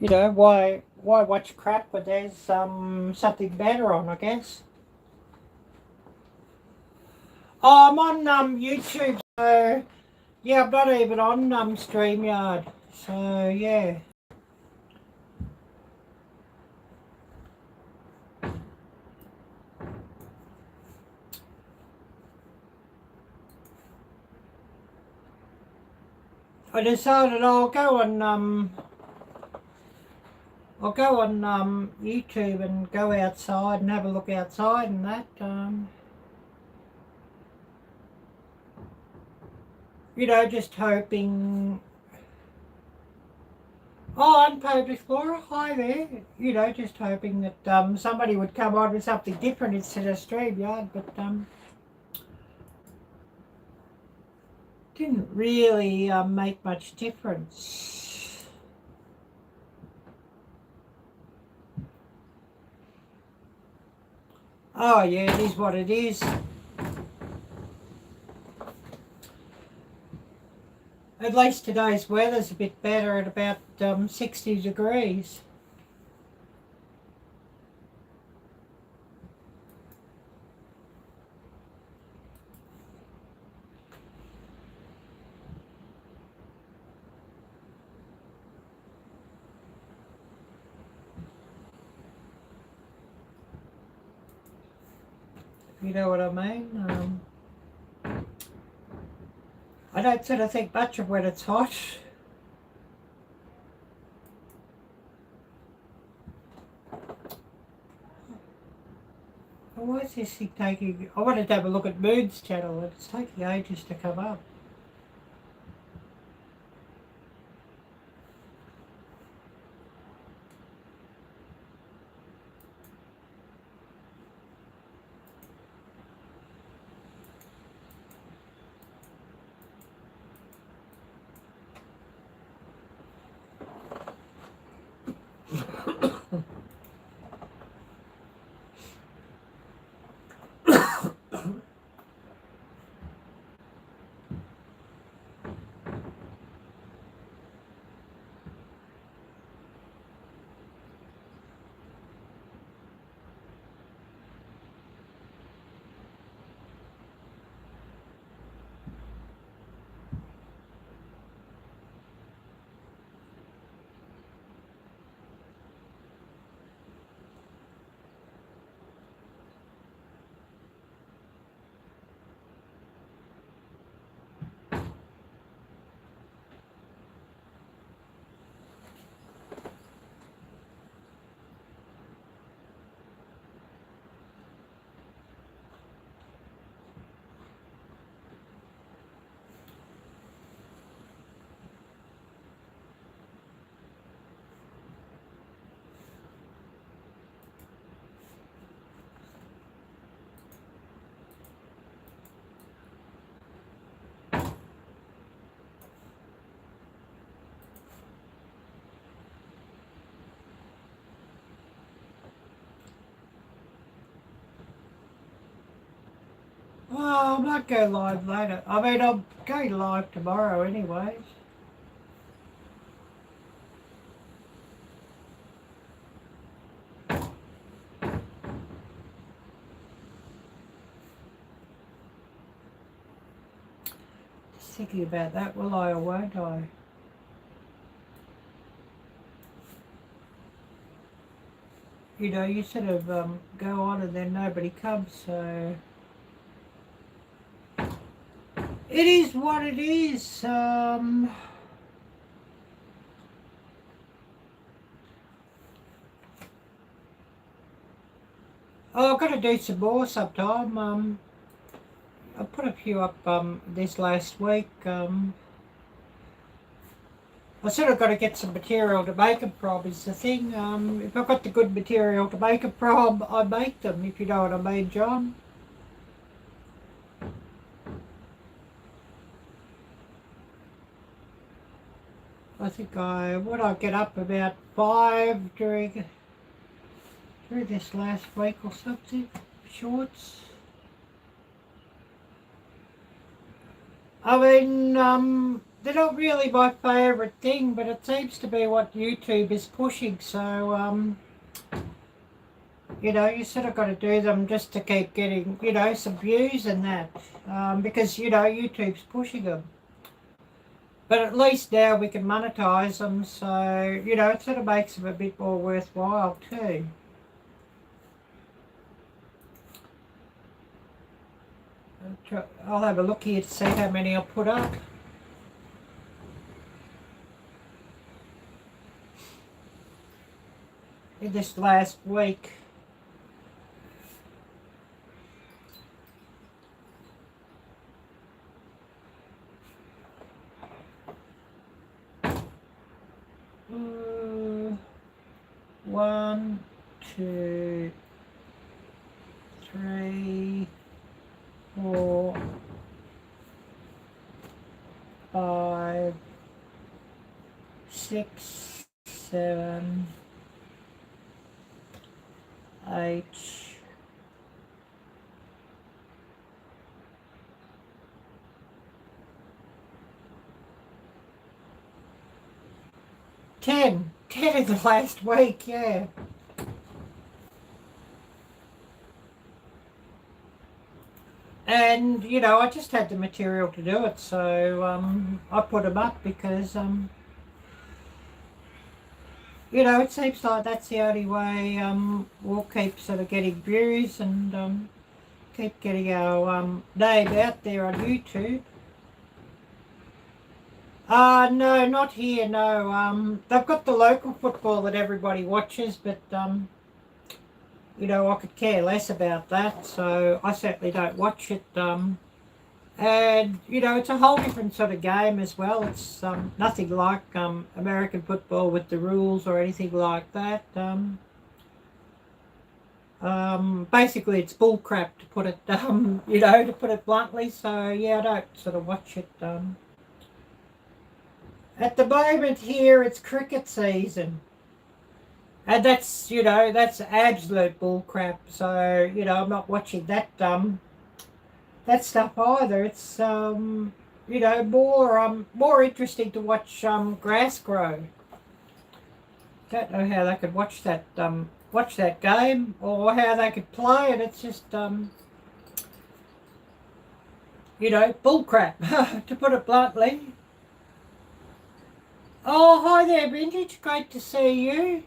You know, why watch crap when there's something better on, I guess. Oh, I'm on YouTube, so yeah, I'm not even on StreamYard, so yeah. I decided I'll go on YouTube and go outside and have a look outside and that. You know, just hoping. Oh, Unpaved Explorer, hi there. You know, just hoping that somebody would come on with something different instead of StreamYard, but didn't really make much difference. Oh yeah, it is what it is. At least today's weather's a bit better at about 60 degrees. You know what I mean? I don't sort of think much of when it's hot. Why is this thing taking... I wanted to have a look at Moon's channel and it's taking ages to come up. Well, I might go live later. I mean, I'm going live tomorrow anyways. Just thinking about that, will I or won't I? You know, you sort of go on and then nobody comes, so... It is what it is. Oh, I've got to do some more sometime. I put a few up this last week. I sort of got to get some material to make them from is the thing. If I've got the good material to make them from, I make them, if you know what I mean, John. I think I get up about 5 during this last week or something, shorts. I mean, they're not really my favourite thing, but it seems to be what YouTube is pushing, so, you know, you sort of got to do them just to keep getting, you know, some views and that, because, you know, YouTube's pushing them. But at least now we can monetize them, so, you know, it sort of makes them a bit more worthwhile too. I'll have a look here to see how many I'll put up. In this last week. One, two, three, 4, 5, 6, 7, 8, 10 in the last week, yeah. And, you know, I just had the material to do it, so I put them up because, you know, it seems like that's the only way we'll keep sort of getting views and keep getting our name out there on YouTube. No, not here, no. They've got the local football that everybody watches, but, you know, I could care less about that, so I certainly don't watch it. And, you know, it's a whole different sort of game as well. It's nothing like American football with the rules or anything like that. Basically, it's bull crap, to put it, you know, to put it bluntly. So, yeah, I don't sort of watch it. At the moment here, it's cricket season. And that's, you know, that's absolute bull crap. So, you know, I'm not watching that that stuff either. It's you know, more interesting to watch grass grow. Don't know how they could watch that game or how they could play it. It's just you know, bull crap to put it bluntly. Oh, hi there, Vintage. Great to see you.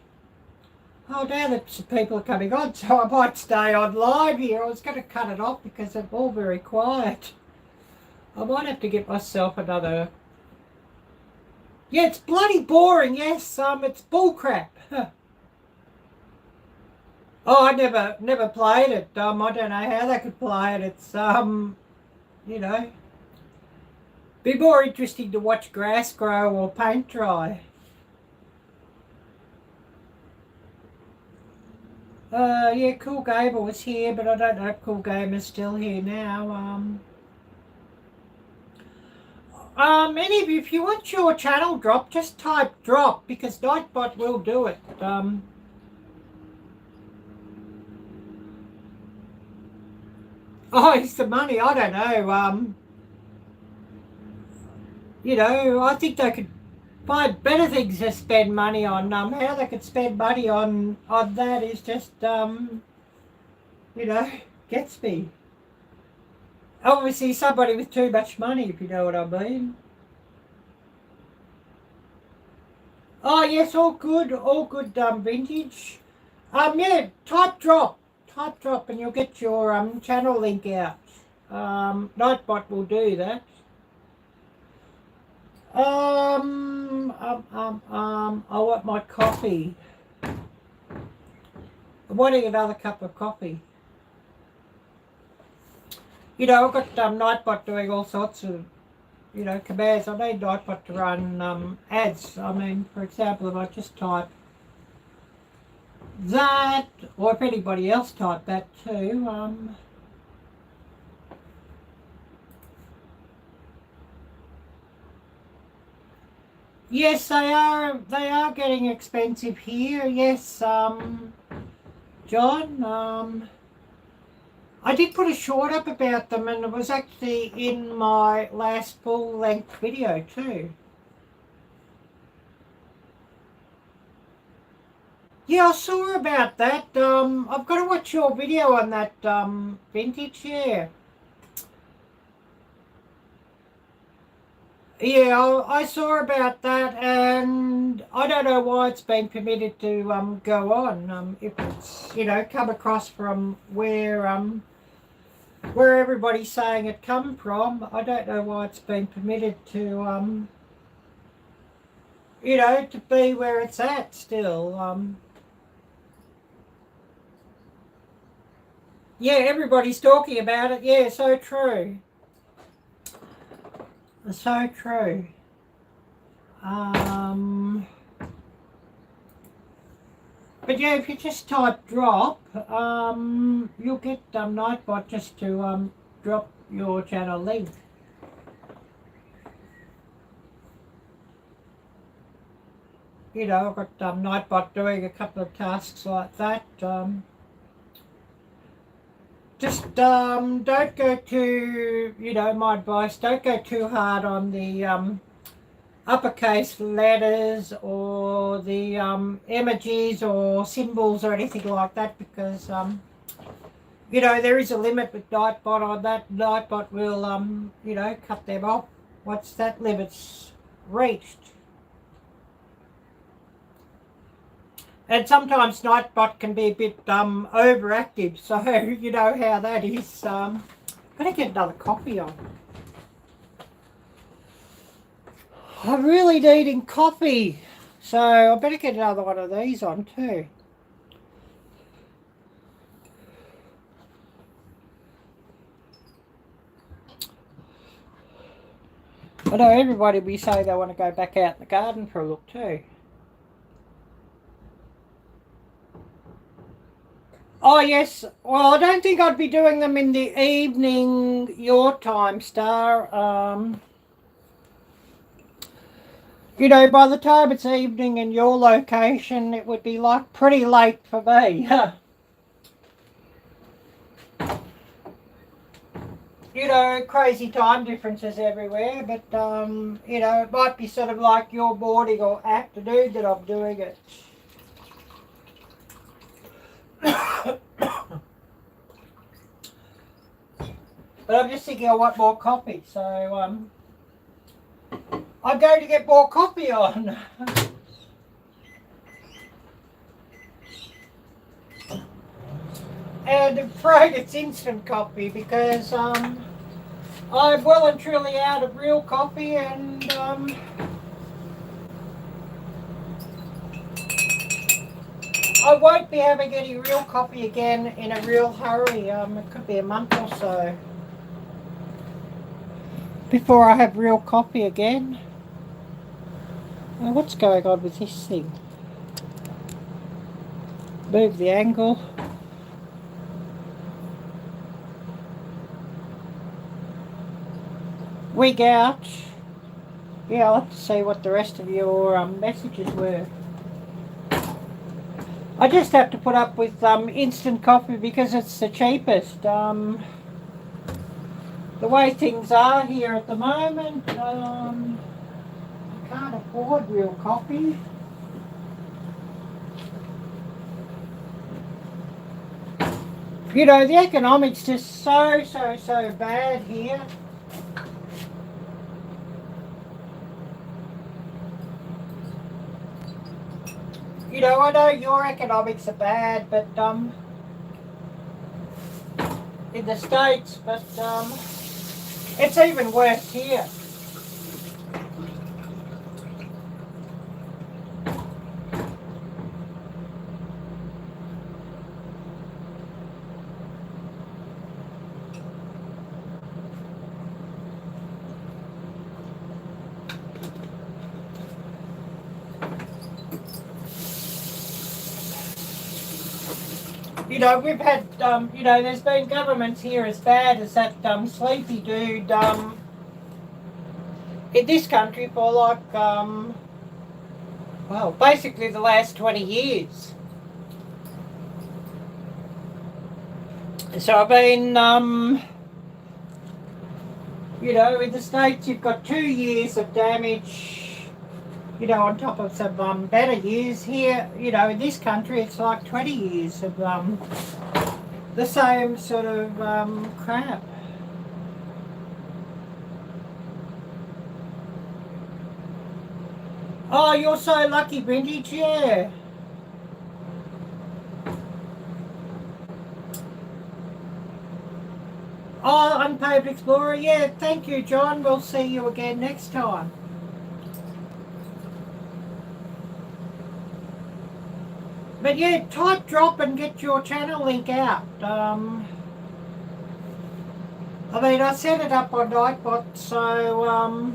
Oh, now that some people are coming on, so I might stay on live here. I was going to cut it off because it's all very quiet. I might have to get myself another... Yeah, it's bloody boring, yes. It's bullcrap. Oh, I never played it. I don't know how they could play it. It's, you know... Be more interesting to watch grass grow or paint dry. Yeah, Cool Gamer was here, but I don't know if Cool Gamer's still here now. Any of you, if you want your channel drop, just type drop, because Nightbot will do it. Oh, it's the money, I don't know. You know, I think they could find better things to spend money on. How they could spend money on that is just, you know, gets me. Obviously, somebody with too much money, if you know what I mean. Oh yes, all good, Vintage. Yeah, type drop, and you'll get your channel link out. Nightbot will do that. I want my coffee. I'm wanting another cup of coffee. You know, I've got Nightbot doing all sorts of, you know, commands. I need Nightbot to run ads. I mean, for example, if I just type that, or if anybody else type that too, Yes, they are. They are getting expensive here. Yes, John. I did put a short up about them, and it was actually in my last full-length video too. Yeah, I saw about that. I've got to watch your video on that vintage. Yeah. Yeah, I saw about that, and I don't know why it's been permitted to go on. If it's come across from where everybody's saying it come from, I don't know why it's been permitted to be where it's at still. Yeah, everybody's talking about it. Yeah, so true. So true. But yeah, if you just type drop, you'll get Nightbot just to drop your channel link. I've got Nightbot doing a couple of tasks like that. Just don't go too, my advice, don't go too hard on the uppercase letters or the emojis or symbols or anything like that, because there is a limit with Nightbot on that. Nightbot will cut them off once that limit's reached. And sometimes Nightbot can be a bit overactive, so you know how that is. I'm going to get another coffee on. I'm really needing coffee, so I better get another one of these on too. I know everybody will be saying they want to go back out in the garden for a look too. Oh yes, well I don't think I'd be doing them in the evening your time, Star. By the time it's evening in your location, it would be like pretty late for me. Crazy time differences everywhere, but it might be sort of like your morning or afternoon that I'm doing it. But I'm just thinking I want more coffee, so I'm going to get more coffee on. And I'm afraid it's instant coffee because I'm well and truly out of real coffee, and I won't be having any real coffee again in a real hurry. It could be a month or so before I have real coffee again. Now, what's going on with this thing? Move the angle. Wig out. Yeah, I'll have to see what the rest of your messages were. I just have to put up with instant coffee because it's the cheapest. The way things are here at the moment, I can't afford real coffee. The economics just so bad here. I know your economics are bad, but in the States, but it's even worse here. We've had, there's been governments here as bad as that sleepy dude in this country for like well, basically the last 20 years. So I've been, you know, in the States you've got 2 years of damage, you know, on top of some better years. Here, you know, in this country it's like 20 years of the same sort of crap. Oh, you're so lucky, Vintage, yeah. Oh, Unpaved Explorer, yeah, thank you, John. We'll see you again next time. But yeah, type drop and get your channel link out. I mean, I set it up on Nightbot so,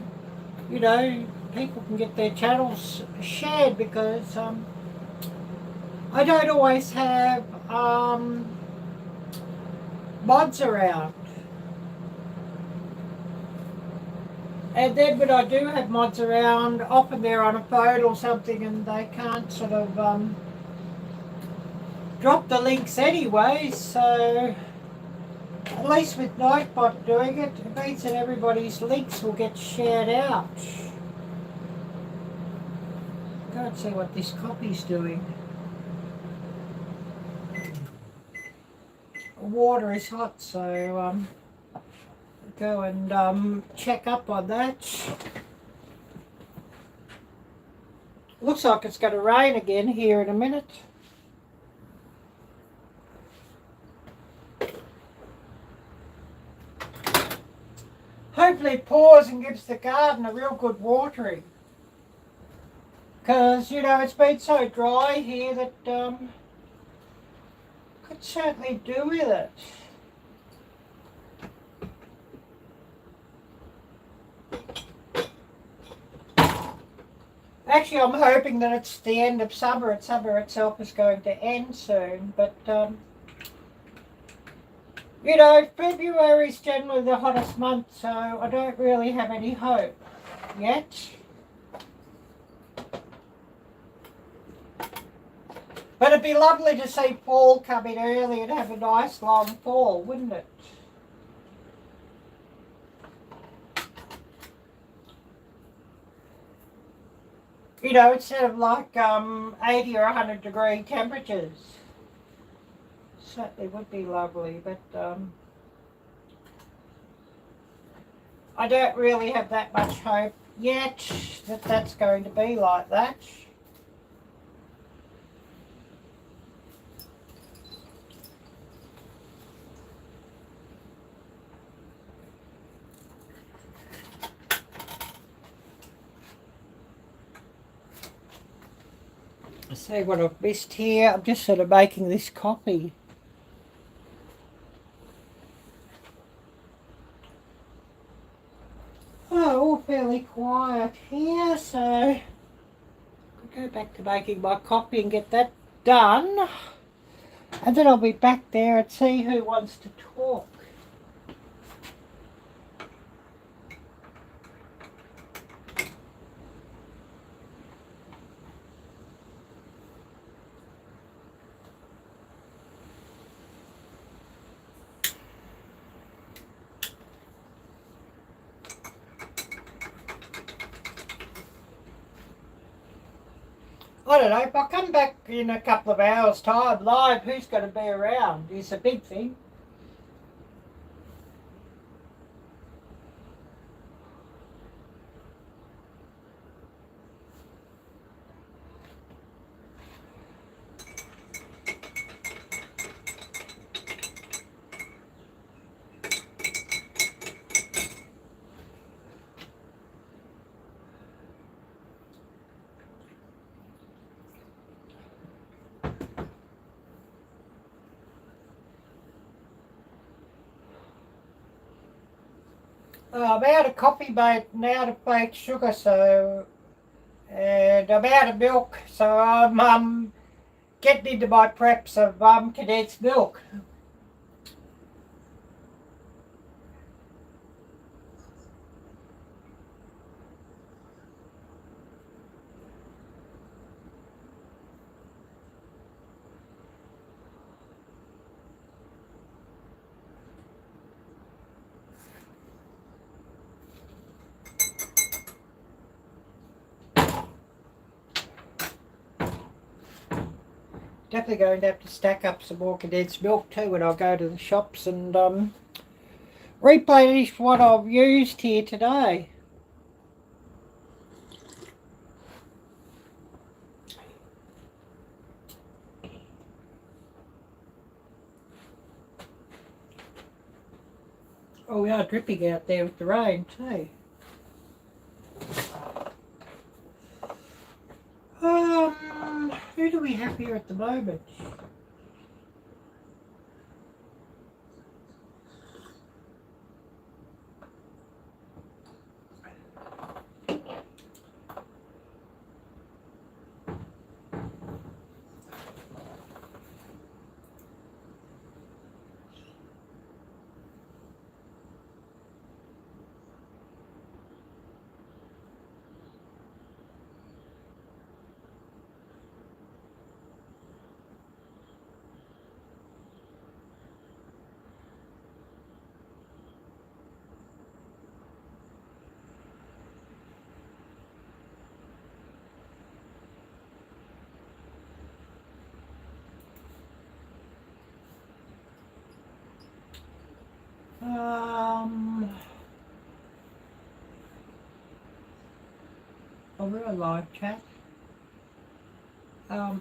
you know, people can get their channels shared because I don't always have mods around. And then when I do have mods around, often they're on a phone or something and they can't sort of drop the links anyway, so at least with Nightbot doing it, it means that everybody's links will get shared out. Go and see what this copy's doing. Water is hot, so go and check up on that. Looks like it's going to rain again here in a minute. Hopefully it pours and gives the garden a real good watering. Because, you know, it's been so dry here that could certainly do with it. Actually, I'm hoping that it's the end of summer and summer itself is going to end soon. But, you know, February is generally the hottest month, so I don't really have any hope yet. But it'd be lovely to see fall come in early and have a nice long fall, wouldn't it? You know, instead of like 80 or 100 degree temperatures. Certainly would be lovely, but I don't really have that much hope yet that that's going to be like that. Let's see what I've missed here. I'm just sort of making this copy. Oh, all fairly quiet here, so I'll go back to making my copy and get that done. And then I'll be back there and see who wants to talk. I don't know, if I come back in a couple of hours' time live, who's going to be around is a big thing. I'm out of coffee mate and out of baked sugar, so and I'm out of milk, so I'm getting into my preps of condensed milk. definitely going to have to stack up some more condensed milk too when I go to the shops and replenish what I've used here today. Oh, we are dripping out there with the rain too. Who do we have here at the moment? Oh, we're a live chat.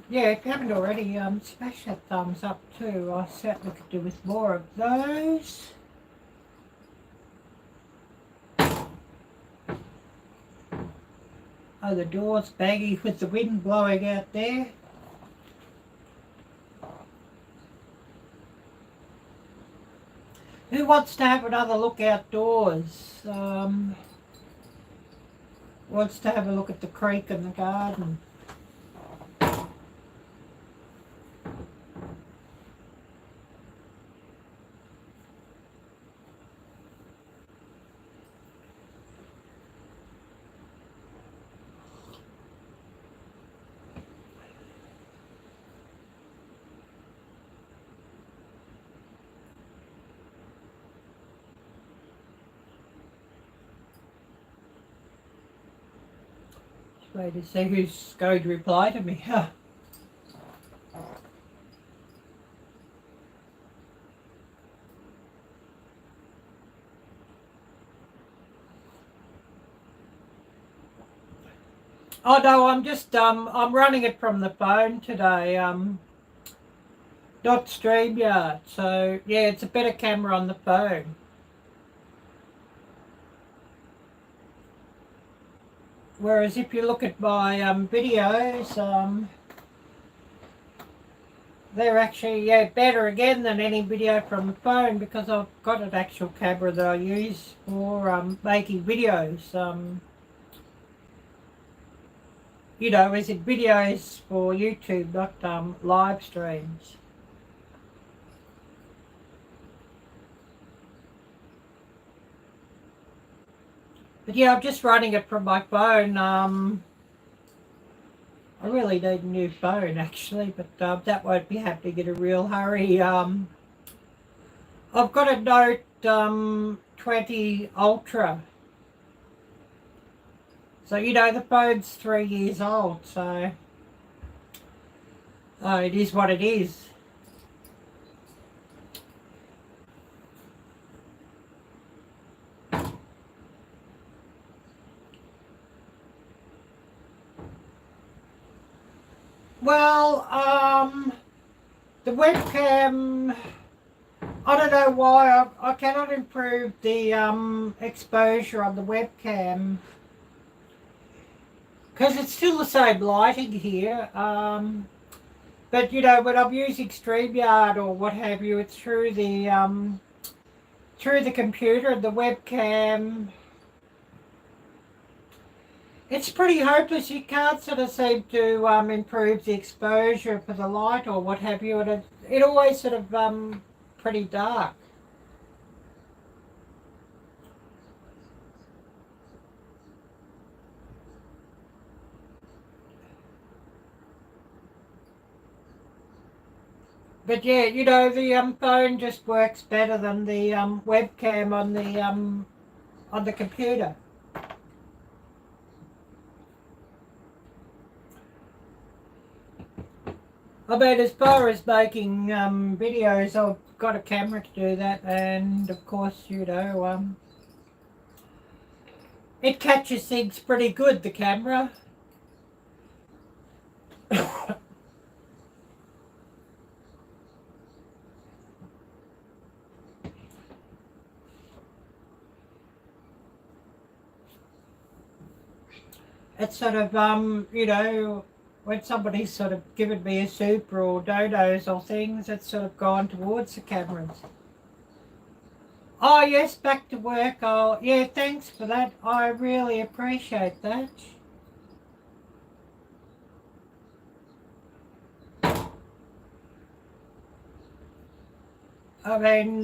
Yeah, if you haven't already, smash that thumbs up too. I certainly could do with more of those. Oh, the door's baggy with the wind blowing out there. Who wants to have another look outdoors? Wants to have a look at the creek and the garden? Wait to see who's going to reply to me. Oh no, I'm just I'm running it from the phone today. Not StreamYard. So yeah, it's a better camera on the phone. Whereas if you look at my videos, they're actually better again than any video from the phone because I've got an actual camera that I use for making videos. You know, as in videos for YouTube, not live streams. But yeah, I'm just running it from my phone. I really need a new phone actually, but that won't be happening in a real hurry. I've got a Note 20 Ultra. So, you know, the phone's 3 years old, so it is what it is. Well, the webcam, I don't know why I cannot improve the exposure on the webcam because it's still the same lighting here. But you know, when I'm using StreamYard or what have you, it's through the computer and the webcam. It's pretty hopeless. You can't sort of seem to improve the exposure for the light or what have you, and it always sort of pretty dark. But yeah, you know, the phone just works better than the webcam on the computer. I mean, as far as making videos, I've got a camera to do that, and of course, you know, it catches things pretty good, the camera. It's sort of, you know, when somebody's sort of given me a super or dodos or things, it's sort of gone towards the cameras. Oh yes, back to work. Oh yeah, thanks for that. I really appreciate that. I mean,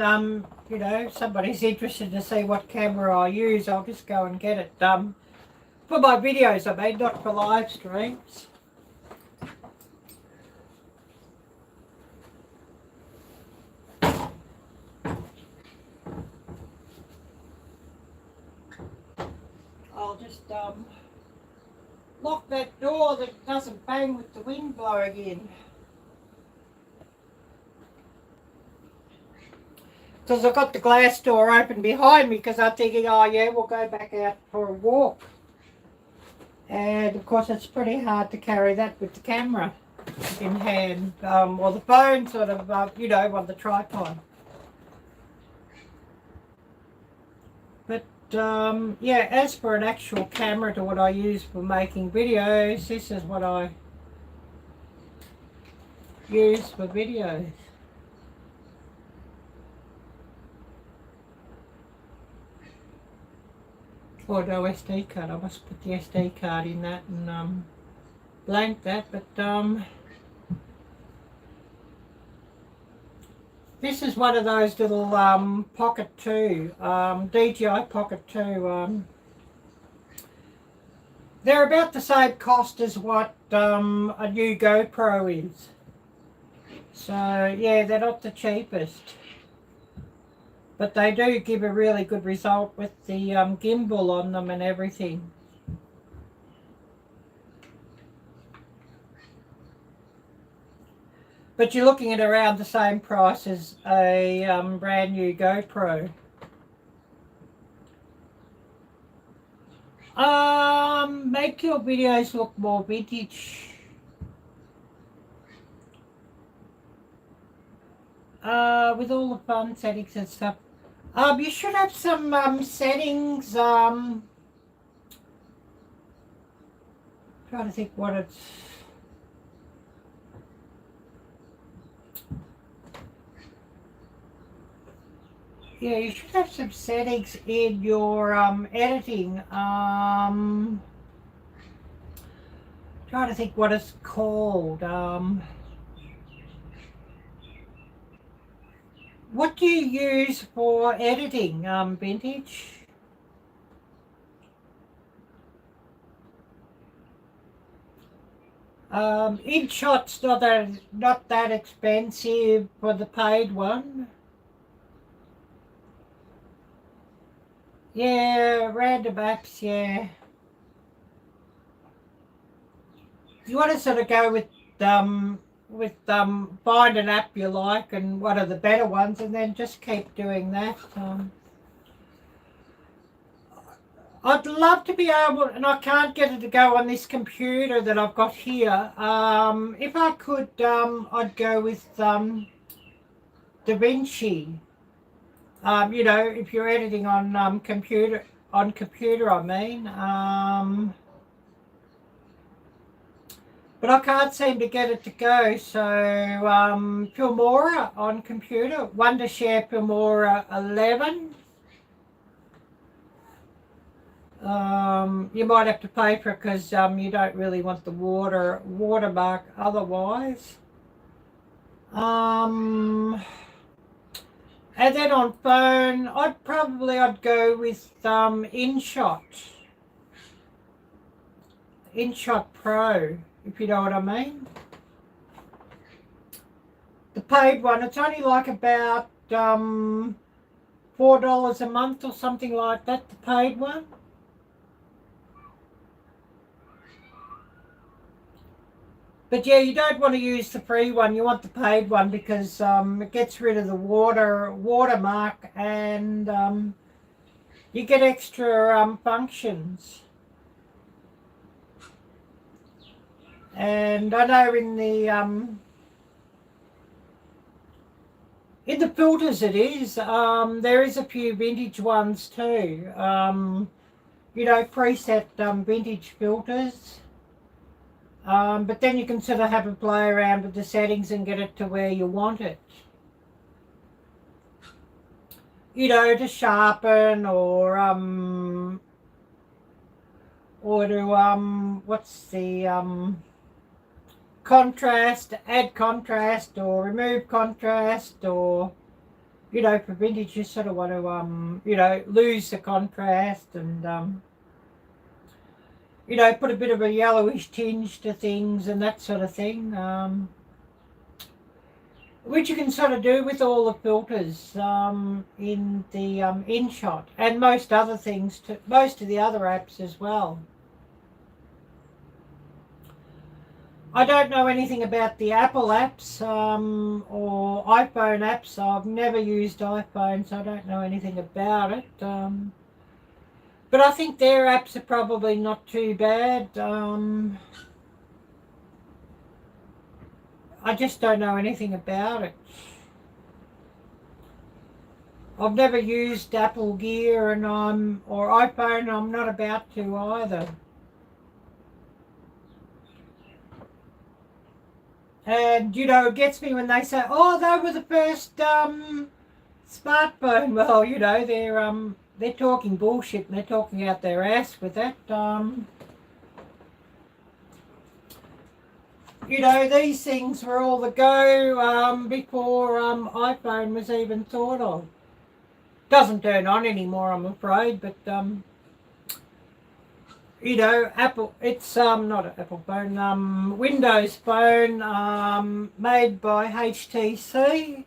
you know, if somebody's interested to see what camera I use, I'll just go and get it. For my videos, I mean, not for live streams. I'll just lock that door that doesn't bang with the wind blowing in. Because I've got the glass door open behind me because I'm thinking, oh yeah, we'll go back out for a walk. And of course it's pretty hard to carry that with the camera in hand, or the phone sort of, you know, on the tripod. But yeah, as for an actual camera to what I use for making videos, this is what I use for videos. Oh, no SD card. I must put the SD card in that and blank that. But this is one of those little Pocket 2, DJI Pocket 2. They're about the same cost as what a new GoPro is. So yeah, they're not the cheapest. But they do give a really good result with the gimbal on them and everything. But you're looking at around the same price as a brand new GoPro. Make your videos look more vintage. With all the fun settings and stuff. You should have some settings. Trying to think what it's. Yeah, you should have some settings in your editing. Trying to think what it's called. What do you use for editing, Vintage? InShot's not that expensive for the paid one. Yeah, random apps, yeah. You want to sort of go with find an app you like and one of the better ones, and then just keep doing that. I'd love to be able, and I can't get it to go on this computer that I've got here. If I could, I'd go with DaVinci. You know, if you're editing on computer, I mean. But I can't seem to get it to go. So Filmora on computer, Wondershare Filmora 11. You might have to pay for it because you don't really want the watermark otherwise. And then on phone, I'd go with InShot Pro, if you know what I mean. The paid one, it's only like about $4 a month or something like that, the paid one. But yeah, you don't want to use the free one. You want the paid one because it gets rid of the watermark, and you get extra functions. And I know in the filters it is. There is a few vintage ones too. You know, preset vintage filters. But then you can sort of have a play around with the settings and get it to where you want it. You know, to sharpen or to what's the contrast, add contrast or remove contrast, or you know, for vintage you sort of want to you know, lose the contrast and you know, put a bit of a yellowish tinge to things and that sort of thing, which you can sort of do with all the filters in the InShot and most other things, most of the other apps as well. I don't know anything about the Apple apps or iPhone apps. I've never used iPhone, so I don't know anything about it. But I think their apps are probably not too bad. I just don't know anything about it. I've never used Apple Gear or iPhone. I'm not about to either. And you know, it gets me when they say, "Oh, they were the first smartphone." Well, you know, they're talking bullshit and they're talking out their ass with that. You know, these things were all the go before iPhone was even thought of. Doesn't turn on anymore, I'm afraid, but you know, Apple, it's not an Apple phone, Windows phone, made by HTC.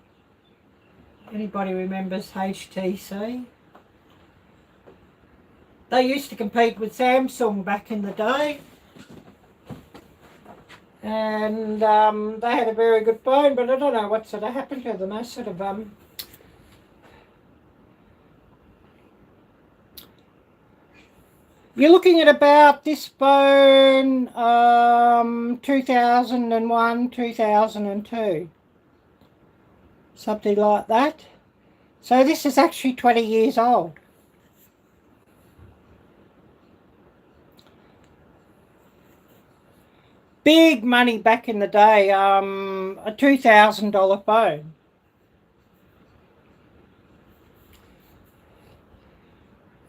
Anybody remembers HTC? They used to compete with Samsung back in the day. And they had a very good phone, but I don't know what sort of happened to them. I sort of you're looking at about this phone 2001, 2002. Something like that. So this is actually 20 years old. Big money back in the day, a $2,000 phone.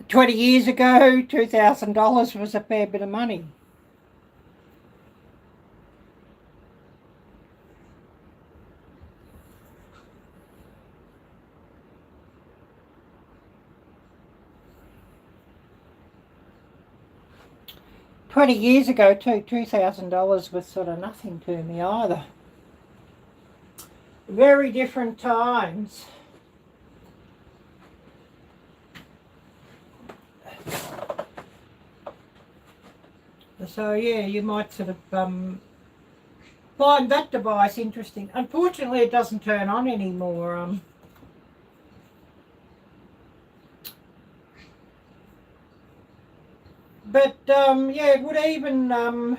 $20 years ago, $2,000 was a fair bit of money. $20 years ago, too, $2,000 was sort of nothing to me either. Very different times. So yeah, you might sort of find that device interesting. Unfortunately, it doesn't turn on anymore. But yeah, it would even oh,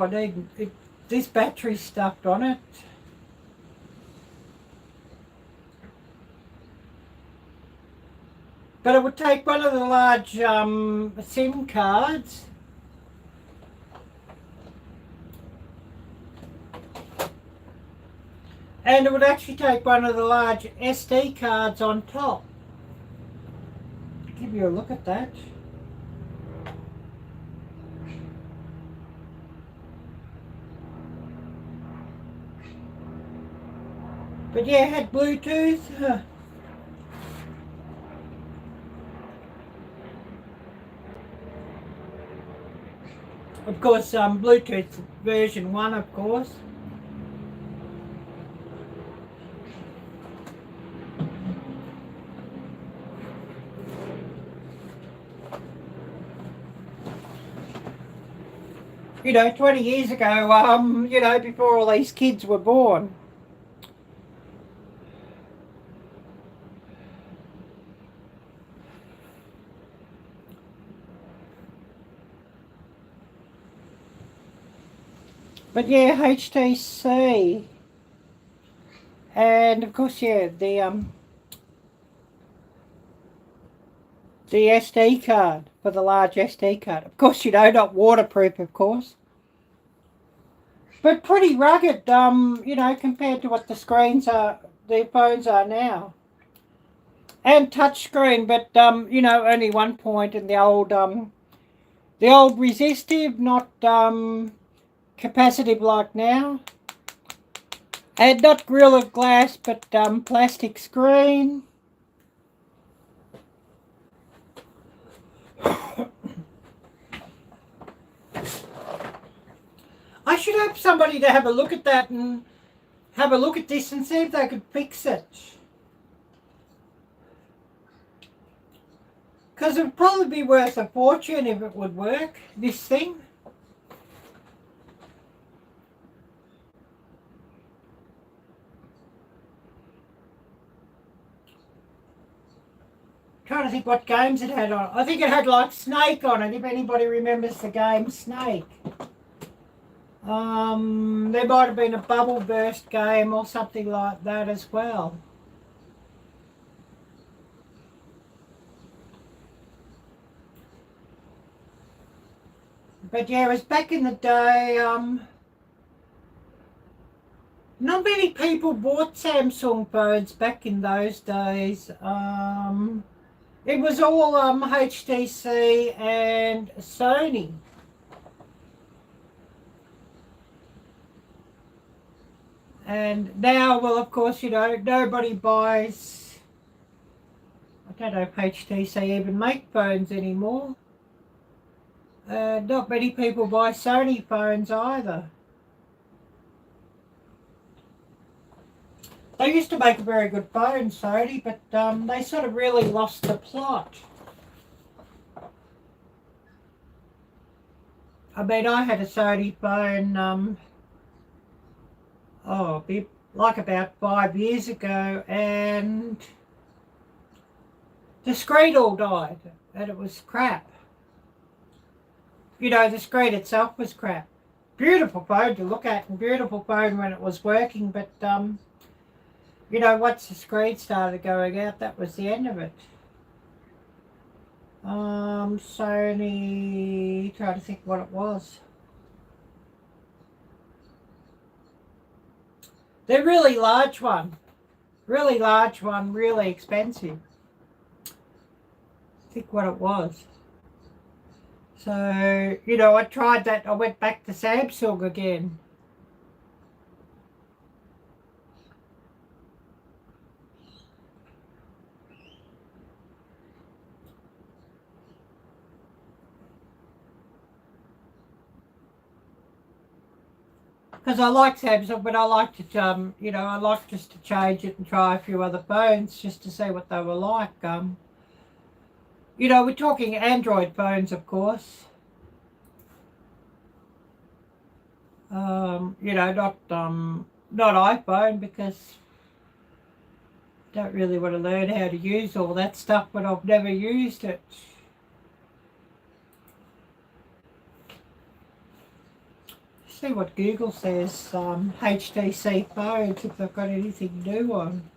I need this battery stuffed on it. But it would take one of the large SIM cards. And it would actually take one of the large SD cards on top. Give you a look at that. But yeah, it had Bluetooth. Of course, Bluetooth version 1, of course. you know, 20 years ago, you know, before all these kids were born. But yeah, HTC. And of course, yeah, the SD card, for the large SD card. Of course, you know, not waterproof, of course. But pretty rugged, you know, compared to what the screens are, the phones are now. And touchscreen, but, you know, only 1 point in the old resistive, not, capacitive like now. And not Gorilla Glass, but, plastic screen. I should have somebody to have a look at that and have a look at this and see if they could fix it. Because it would probably be worth a fortune if it would work, this thing. Trying to think what games it had on. I think it had like Snake on it, if anybody remembers the game Snake. There might have been a bubble burst game or something like that as well. But yeah, it was back in the day, not many people bought Samsung phones back in those days. It was all HTC and Sony. And now, well, of course, you know, nobody buys, I don't know if HTC even make phones anymore. Not many people buy Sony phones either. They used to make a very good phone, Sony, but they sort of really lost the plot. I mean, I had a Sony phone, like about 5 years ago, and the screen all died, and it was crap. You know, the screen itself was crap. Beautiful phone to look at, and beautiful phone when it was working, but you know, once the screen started going out, that was the end of it. Sony, trying to think what it was. They're really large one, really expensive. Think what it was. So, you know, I tried that. I went back to Samsung again. Because I like Samsung, but I like to, you know, I like just to change it and try a few other phones just to see what they were like. You know, we're talking Android phones, of course. You know, not iPhone, because I don't really want to learn how to use all that stuff, but I've never used it. See what Google says, HTC phones, if they've got anything new on.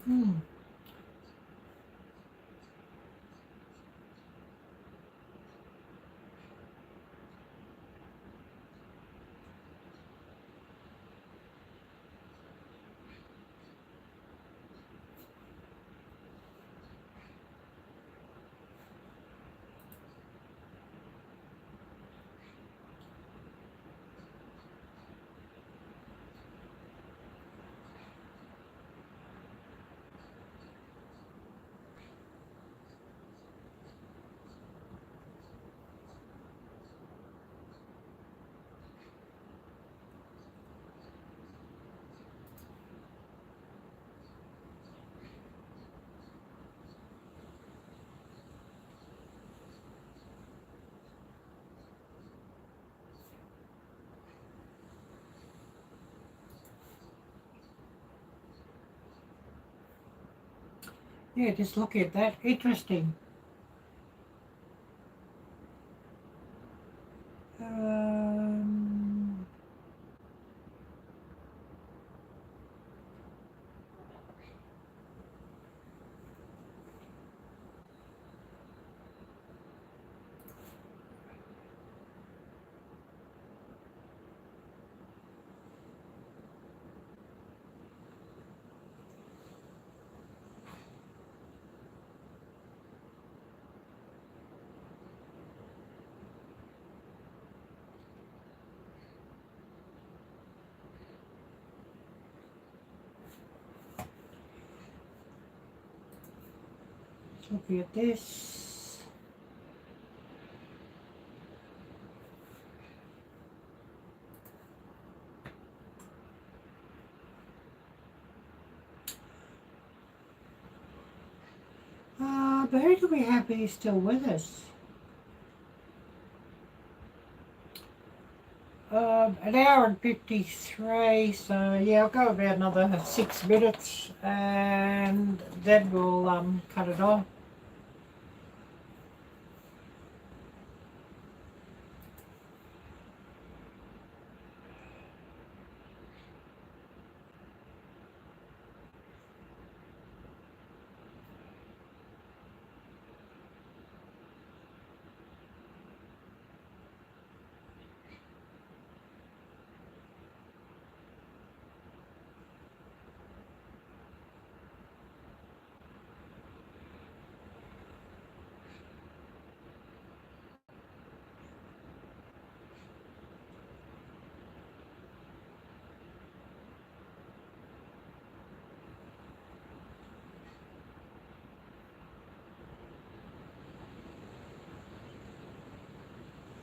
Hmm. Yeah, just look at that. Interesting. Um, look at this. But who do we have here still with us? An hour and 53, so yeah, I'll go about another 6 minutes and then we'll cut it off.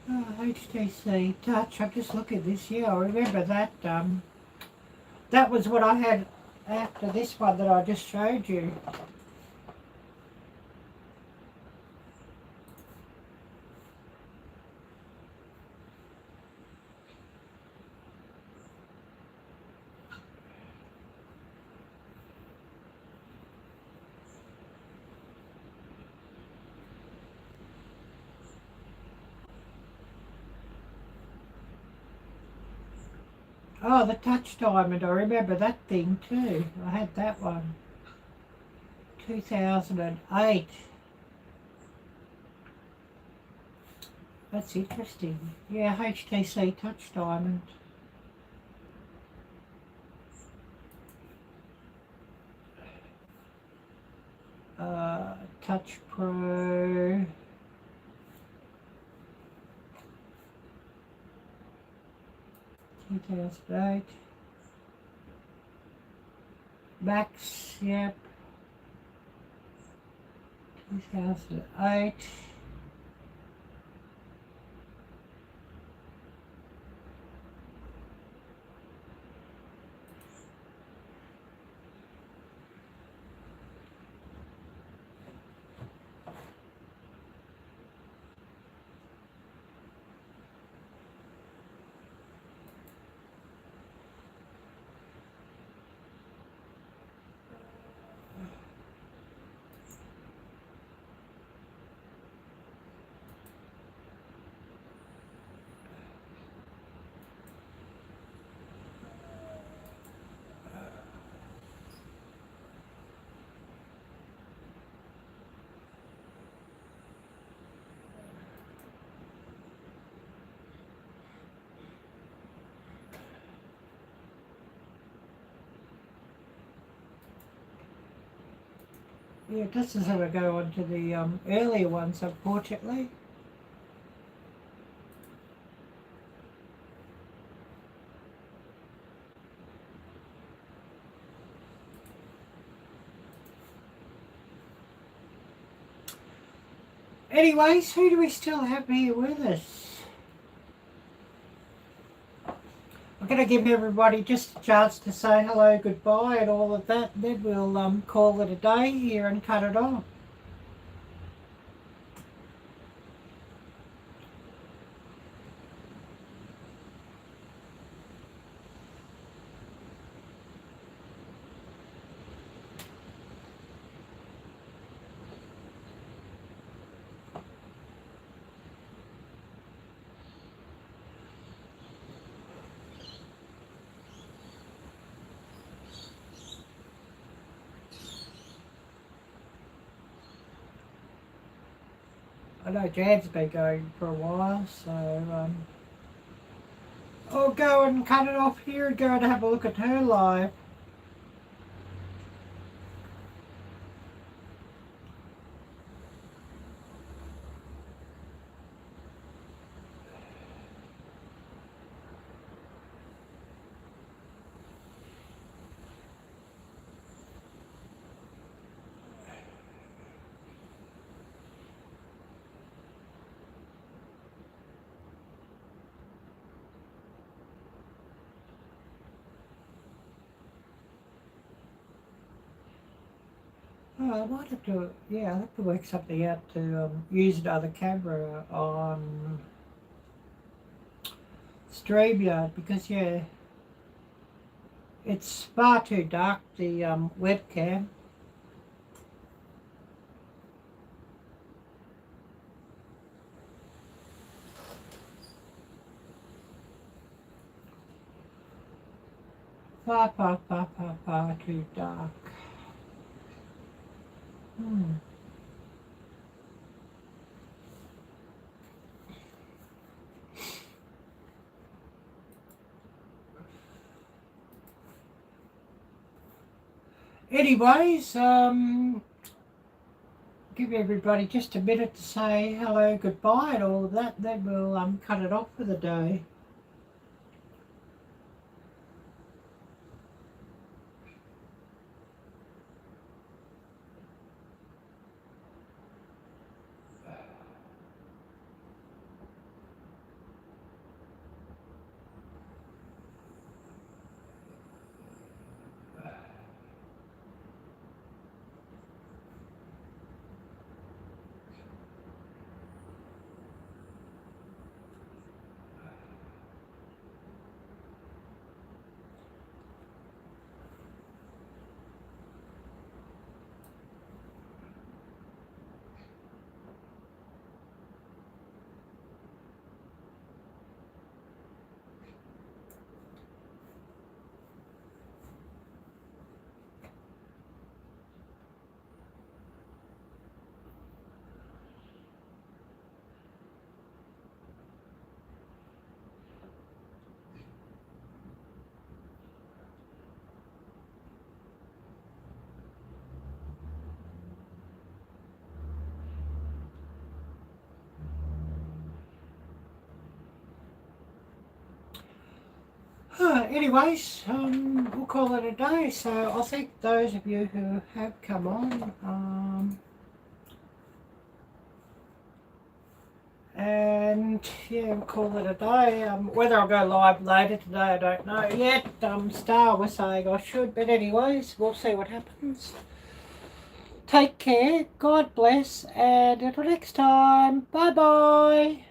Oh, HTC Touch, I just look at this, yeah, I remember that, that was what I had after this one that I just showed you. Oh, the Touch Diamond, I remember that thing too. I had that one. 2008. That's interesting. Yeah, HTC Touch Diamond. Touch Pro. $2,008. Max, yep. 2008. Yeah, it doesn't sort of go on to the earlier ones, unfortunately. Anyways, who do we still have here with us? I'm going to give everybody just a chance to say hello, goodbye and all of that. Then we'll call it a day here and cut it off. I know Jan's been going for a while, so I'll go and cut it off here and go and have a look at her live. Oh, I might have to, yeah, I'll have to work something out to use another camera on StreamYard because, yeah, it's far too dark, the webcam. Far too dark. Anyways, give everybody just a minute to say hello, goodbye and all of that, then we'll cut it off for the day. Anyways, we'll call it a day. So I'll thank those of you who have come on. And yeah, we'll call it a day. Whether I'll go live later today, I don't know yet. Star was saying I should, but anyways, we'll see what happens. Take care, God bless, and until next time, bye bye.